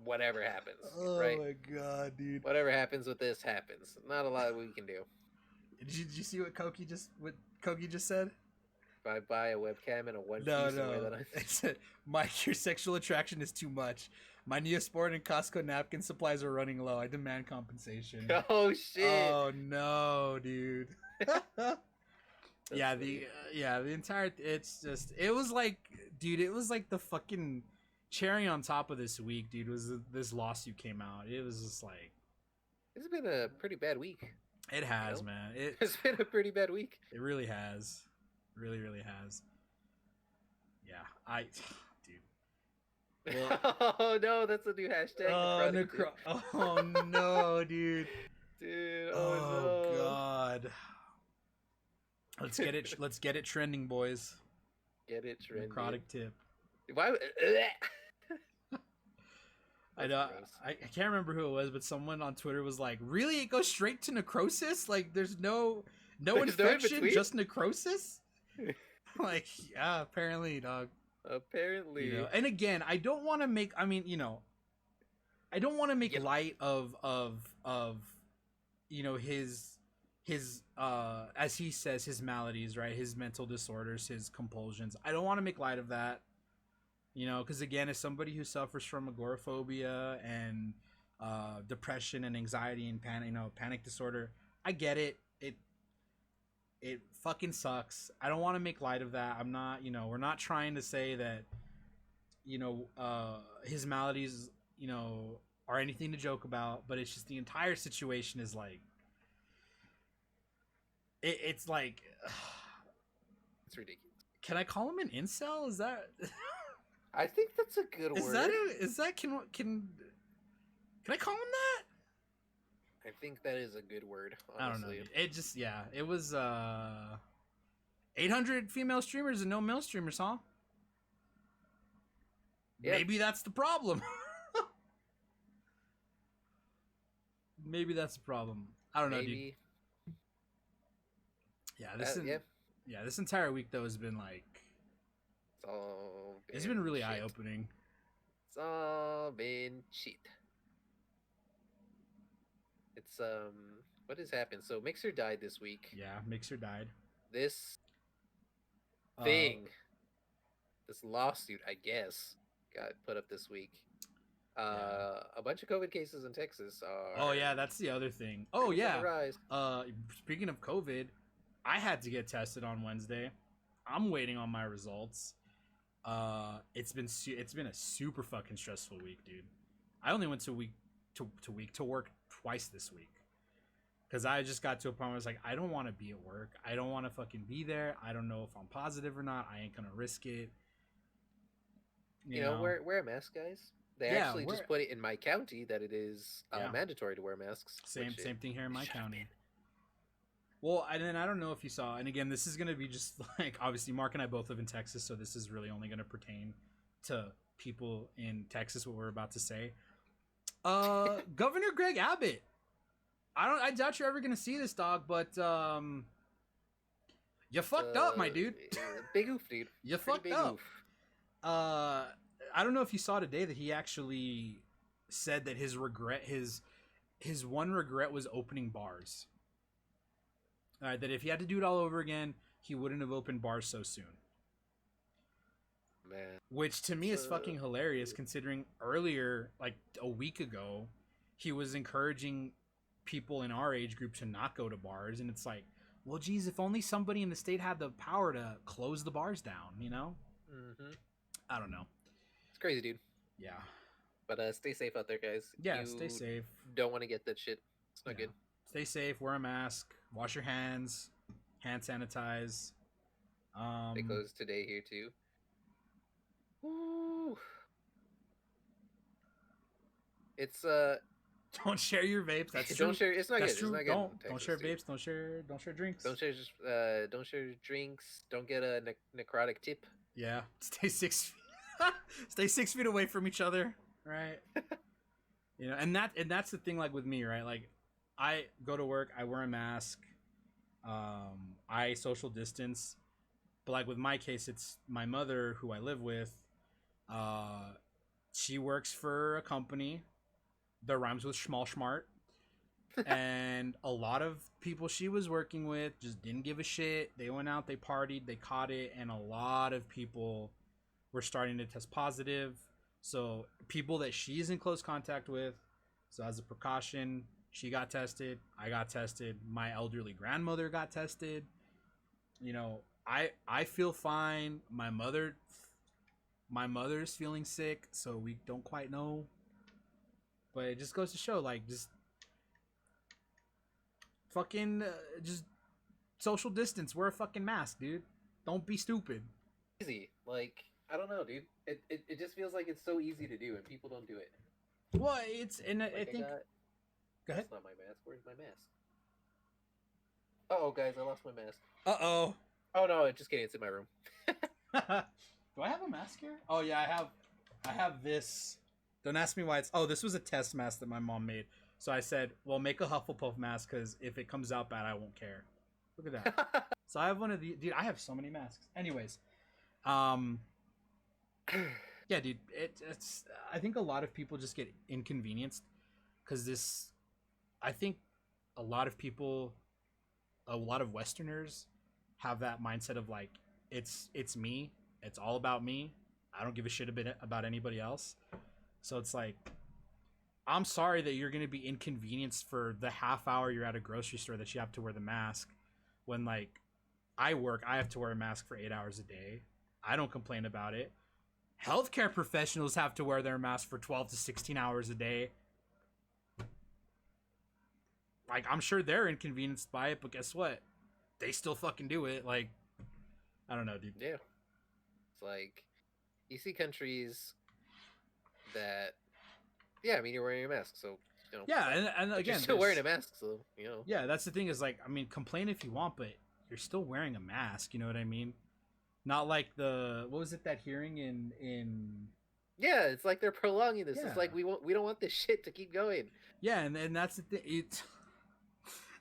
whatever happens. Right? Oh my god, dude! Whatever happens with this happens. Not a lot we can do. Did you see what Koki just said? If I buy a webcam and a one piece, no. It said, Mike, your sexual attraction is too much. My Neosport and Costco napkin supplies are running low. I demand compensation. Oh shit! Oh no, dude. The entire, it was like the fucking cherry on top of this week, dude. Was this lawsuit came out? It was just like, it's been a pretty bad week. It has, man. It's been a pretty bad week. It really has, really has. Yeah, dude. Well, oh no, that's a new hashtag. Oh no, dude. Dude, oh no. God. Let's get it trending, boys. Get it trending. Necrotic tip. Why? I know. I can't remember who it was, but someone on Twitter was like, "Really? It goes straight to necrosis? Like, there's no infection, just necrosis?" Like, yeah, apparently, dog. Apparently. You know? And again, I don't want to make. I mean, you know, I don't want to make light of you know, his as he says, his maladies, right? His mental disorders, his compulsions. I don't want to make light of that, you know, because again, as somebody who suffers from agoraphobia and depression and anxiety and panic disorder, I get it. It fucking sucks. I don't want to make light of that. I'm not, you know, we're not trying to say that, you know, his maladies, you know, are anything to joke about, but it's just the entire situation is like, it's like, it's ridiculous. Can I call him an incel? Is that? I think that's a good word. Is that can I call him that? I think that is a good word, honestly. I don't know. It just, it was 800 female streamers and no male streamers, huh? Yeah. Maybe that's the problem. Maybe that's the problem. I don't know, dude. Yeah, this entire week though has been like, it's been really eye opening. It's all been shit. It's what has happened? So Mixer died this week. Yeah, Mixer died. This thing, this lawsuit, I guess, got put up this week. A bunch of COVID cases in Texas are. Oh yeah, that's the other thing. Oh pretty much on yeah. the rise. Speaking of COVID, I had to get tested on Wednesday. I'm waiting on my results. It's been a super fucking stressful week, dude. I only went to work twice this week because I just got to a point where I was like, I don't want to be at work. I don't want to fucking be there. I don't know if I'm positive or not. I ain't gonna risk it. You know, wear a mask, guys. They actually just put it in my county that it is mandatory to wear masks. Same thing here in my county. Well, and then I don't know if you saw, and again, this is going to be just like, obviously, Mark and I both live in Texas, so this is really only going to pertain to people in Texas, what we're about to say. Governor Greg Abbott. I doubt you're ever going to see this, dog, but you fucked up, my dude. Big oof, dude. You fucked up. Oof. I don't know if you saw today that he actually said that his one regret was opening bars. That if he had to do it all over again, he wouldn't have opened bars so soon. Man. Which to me is fucking hilarious, considering earlier, like a week ago, he was encouraging people in our age group to not go to bars. And it's like, well, geez, if only somebody in the state had the power to close the bars down, you know? Mm-hmm. I don't know. It's crazy, dude. Yeah. But stay safe out there, guys. Yeah, stay safe. Don't want to get that shit. It's not good. Stay safe. Wear a mask. Wash your hands. Hand sanitize. It goes today here too. Ooh. It's Don't share your vapes. That's true. Don't share. It's not That's good. True. It's not good. Don't share vapes. Don't share drinks. Don't share drinks. Don't get a necrotic tip. Yeah. Stay 6 feet. Stay 6 feet away from each other. Right. You know, and that's the thing. Like with me, right? Like, I go to work. I wear a mask. I social distance. But like with my case, it's my mother who I live with. She works for a company that rhymes with schmall-schmart. And a lot of people she was working with just didn't give a shit. They went out, they partied, they caught it, and a lot of people were starting to test positive. So people that she's in close contact with, so as a precaution, she got tested, I got tested, my elderly grandmother got tested. You know, I feel fine. My mother's feeling sick, so we don't quite know. But it just goes to show, like, just fucking just social distance. Wear a fucking mask, dude. Don't be stupid. Easy. Like, I don't know, dude. It just feels like it's so easy to do and people don't do it. Well, it's and like I think. Go ahead. That's not my mask. Where's my mask? Uh-oh, guys, I lost my mask. Uh-oh. Oh no, just kidding. It's in my room. Do I have a mask here? Oh yeah, I have this. Don't ask me why it's. Oh, this was a test mask that my mom made. So I said, well, make a Hufflepuff mask because if it comes out bad, I won't care. Look at that. So I have one of the. Dude, I have so many masks. Anyways, yeah, dude, it's. I think a lot of people just get inconvenienced because this. I think a lot of people, a lot of Westerners, have that mindset of like, it's me. It's all about me. I don't give a shit about anybody else. So it's like, I'm sorry that you're going to be inconvenienced for the half hour you're at a grocery store that you have to wear the mask. When like I have to wear a mask for 8 hours a day. I don't complain about it. Healthcare professionals have to wear their mask for 12 to 16 hours a day. Like, I'm sure they're inconvenienced by it, but guess what? They still fucking do it. Like, I don't know, dude. Yeah. It's like, you see countries that, yeah, I mean, you're wearing a mask, so, you know. Yeah, and again, you're still wearing a mask, so, you know. Yeah, that's the thing is, like, I mean, complain if you want, but you're still wearing a mask, you know what I mean? Not like what was it, that hearing in... Yeah, it's like they're prolonging this. Yeah. It's like we don't want this shit to keep going. Yeah, and that's the thing.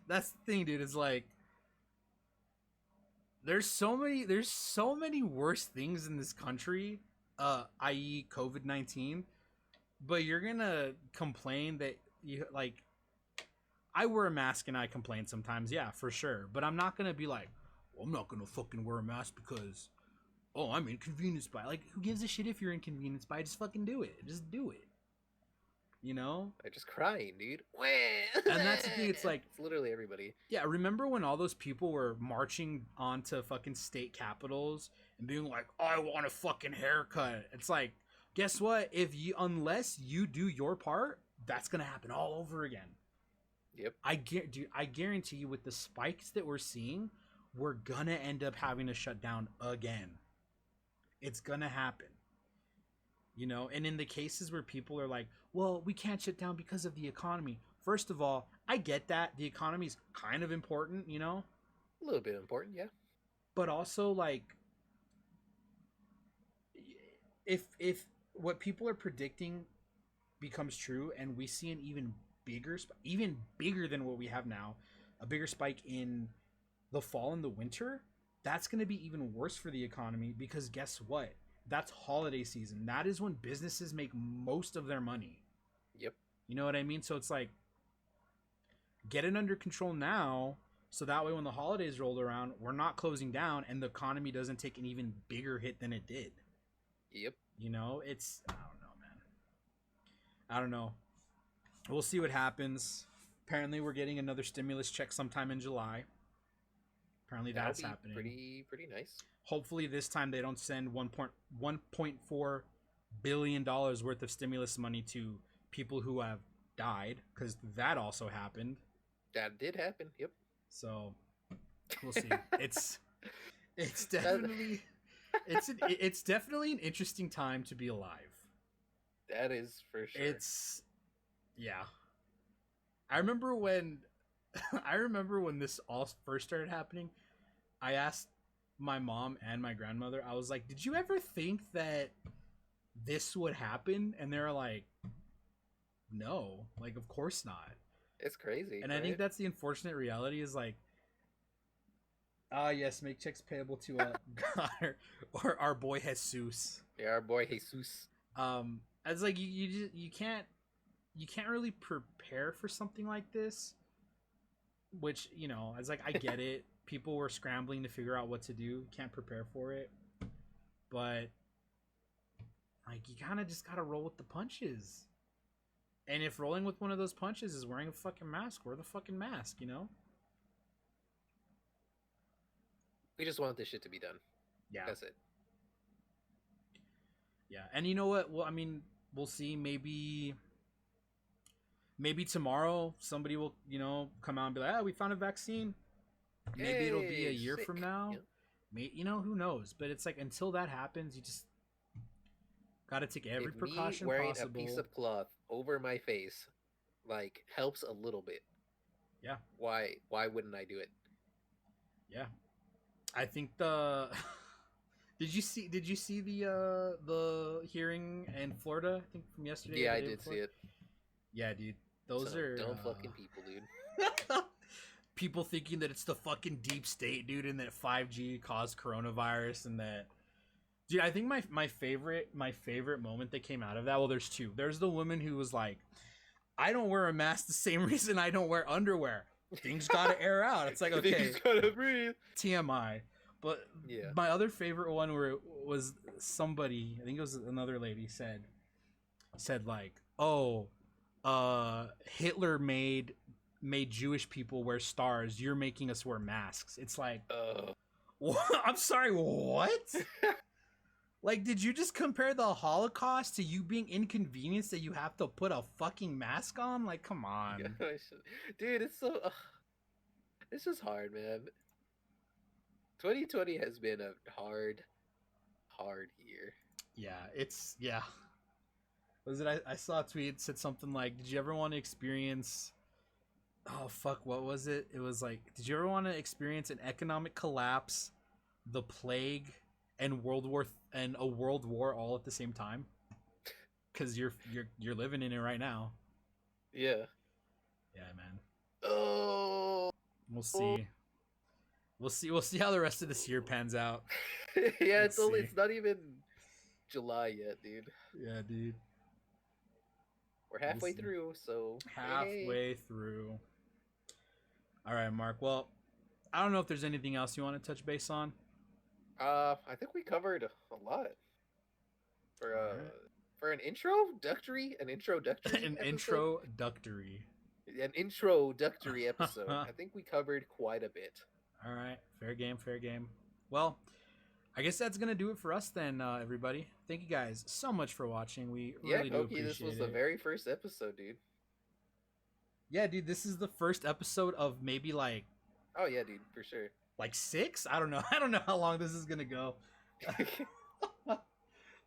That's the thing, dude. It's like there's so many worse things in this country, i.e. COVID-19, but you're gonna complain that you like. I wear a mask and I complain sometimes, yeah, for sure. But I'm not gonna be like, well, I'm not gonna fucking wear a mask because, oh, I'm inconvenienced by it. Like, who gives a shit if you're inconvenienced by it? Just fucking do it. Just do it. you know? They're just crying, dude. And that's the thing, it's like... It's literally everybody. Yeah, remember when all those people were marching onto fucking state capitals and being like, I want a fucking haircut? It's like, guess what? Unless you do your part, that's gonna happen all over again. Yep. I guarantee you, with the spikes that we're seeing, we're gonna end up having to shut down again. It's gonna happen. You know, and in the cases where people are like, well, we can't shut down because of the economy. First of all, I get that. The economy is kind of important, you know? A little bit important, yeah. But also, like, if what people are predicting becomes true and we see an even bigger than what we have now, a bigger spike in the fall and the winter, that's going to be even worse for the economy, because guess what? That's holiday season. That is when businesses make most of their money. Yep. You know what I mean? So it's like, get it under control now, so that way when the holidays roll around, we're not closing down and the economy doesn't take an even bigger hit than it did. Yep. You know, it's, I don't know, man. I don't know. We'll see what happens. Apparently we're getting another stimulus check sometime in July. Apparently that's happening. Pretty nice. Hopefully this time they don't send $1.4 billion worth of stimulus money to people who have died, because that also happened. That did happen. Yep. So we'll see. It's definitely it's definitely an interesting time to be alive. That is for sure. Yeah. I remember when this all first started happening, I asked my mom and my grandmother, I was like, did you ever think that this would happen? And they're like, no, like, of course not. It's crazy. And right? I think that's the unfortunate reality, is like, yes, make checks payable to or our boy Jesus. Yeah, our boy Jesus. It's like you can't really prepare for something like this, which, you know, it's like, I get it. People were scrambling to figure out what to do. You can't prepare for it, but like, you kind of just gotta roll with the punches. And if rolling with one of those punches is wearing a fucking mask, wear the fucking mask, you know? We just want this shit to be done. Yeah. That's it. Yeah. And you know what? Well, I mean, we'll see. Maybe tomorrow somebody will, you know, come out and be like, we found a vaccine. Maybe it'll be a year from now. Yeah. You know, who knows? But it's like, until that happens, you just got to take every precaution wearing possible. A piece of cloth over my face, like, helps a little bit. Yeah. Why wouldn't I do it? Yeah. I think Did you see the hearing in Florida? I think from yesterday. Yeah, I did see it. Yeah, dude. Those are dumb fucking people, dude. People thinking that it's the fucking deep state, dude, and that 5G caused coronavirus, and that. Dude, I think my favorite moment that came out of that. Well, there's two. There's the woman who was like, "I don't wear a mask the same reason I don't wear underwear. Things gotta air out." It's like, okay, things gotta breathe. TMI. But yeah, my other favorite one was somebody, I think it was another lady, said like, "Oh, Hitler made Jewish people wear stars. You're making us wear masks." It's like, I'm sorry, what? Like, did you just compare the Holocaust to you being inconvenienced that you have to put a fucking mask on? Like, come on. Dude, it's so... this is hard, man. 2020 has been a hard year. Yeah. Was it? I saw a tweet that said something like, did you ever want to experience... Oh, fuck, what was it? It was like, did you ever want to experience an economic collapse, the plague, and a world war all at the same time? Because you're living in it right now. Yeah. Yeah, man. Oh. We'll see. We'll see how the rest of this year pans out. Yeah, it's not even July yet, dude. Yeah, dude. We're halfway through, so halfway through. All right, Mark. Well, I don't know if there's anything else you want to touch base on. I think we covered a lot for For an introductory An episode? introductory. An introductory episode. I think we covered quite a bit. All right, fair game. Well, I guess that's gonna do it for us then, everybody. Thank you guys so much for watching. We really do appreciate it. This was the very first episode, dude. Yeah, dude, this is the first episode of maybe like. Oh yeah, dude, for sure. Like 6? I don't know. I don't know how long this is gonna go.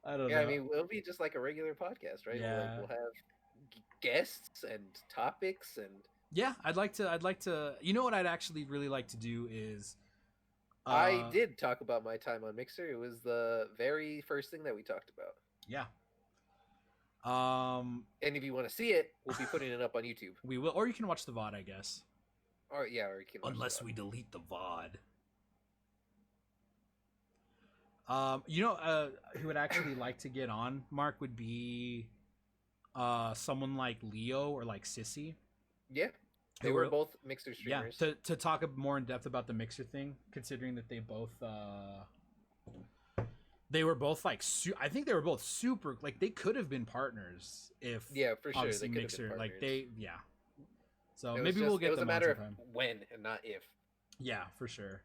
I don't know. I mean, it'll be just like a regular podcast, right? Yeah. We'll have guests and topics and. Yeah, I'd like to. You know what I'd actually really like to do is. I did talk about my time on Mixer. It was the very first thing that we talked about. Yeah. And if you want to see it, we'll be putting it up on YouTube. We will, or you can watch the VOD, I guess. Or you can. Unless we delete the VOD. Who would actually like to get on, Mark, would be someone like Leo or like Sissy. Yeah. They were both Mixer streamers. Yeah, to talk more in depth about the Mixer thing, considering that they were both like I think they were both super, like they could have been partners if for sure obviously they Mixer, like so maybe we'll get them. It was a matter of when and not if. Yeah, for sure.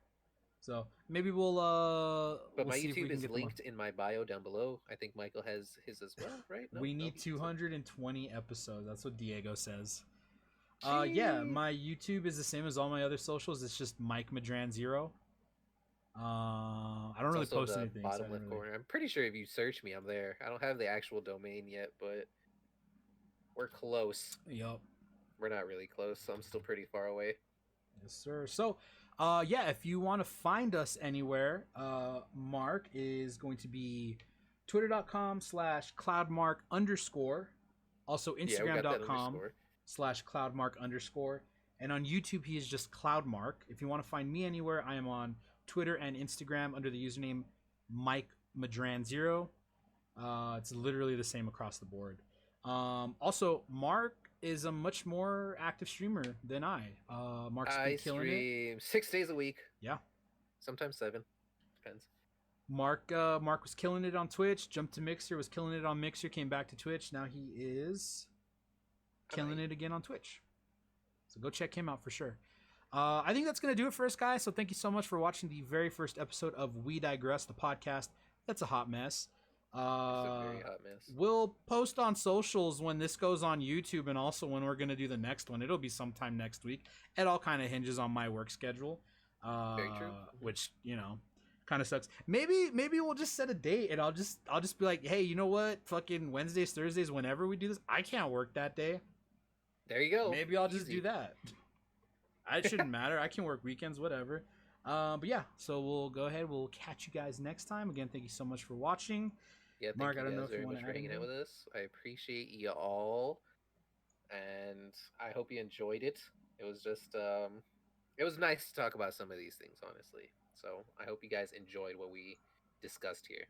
So maybe we'll but my YouTube is linked in my bio down below. I think Michael has his as well, right? We need 220 episodes. That's what Diego says. Yeah, my YouTube is the same as all my other socials. It's just MikeMedran0. I don't really post anything. Bottom left corner. I'm pretty sure if you search me, I'm there. I don't have the actual domain yet, but we're close. Yup. We're not really close, so I'm still pretty far away. Yes, sir. So, yeah, if you want to find us anywhere, Mark is going to be twitter.com/cloudmark_. Also Instagram.com/cloudmark_. And on YouTube, he is just CloudMark. If you want to find me anywhere, I am on Twitter and Instagram under the username MikeMedran0. It's literally the same across the board. Also, Mark is a much more active streamer than I. Mark's been killing it. 6 days a week. Yeah. Sometimes 7. Depends. Mark was killing it on Twitch, jumped to Mixer, was killing it on Mixer, came back to Twitch. Now he is killing it again on Twitch. So go check him out for sure. I think that's going to do it for us, guys. So thank you so much for watching the very first episode of We Digress, the podcast. That's a hot mess. It's a very hot mess. We'll post on socials when this goes on YouTube, and also when we're going to do the next one. It'll be sometime next week. It all kind of hinges on my work schedule. Very true. Which, kind of sucks. Maybe we'll just set a date, and I'll just be like, hey, you know what? Fucking Wednesdays, Thursdays, whenever we do this, I can't work that day. There you go. Maybe I'll just do that. It shouldn't matter. I can work weekends, whatever. But yeah, so we'll go ahead. We'll catch you guys next time. Again, thank you so much for watching. Yeah, Mark, I don't know if you want to hanging out with us. I appreciate you all, and I hope you enjoyed it. It was just, it was nice to talk about some of these things, honestly. So I hope you guys enjoyed what we discussed here.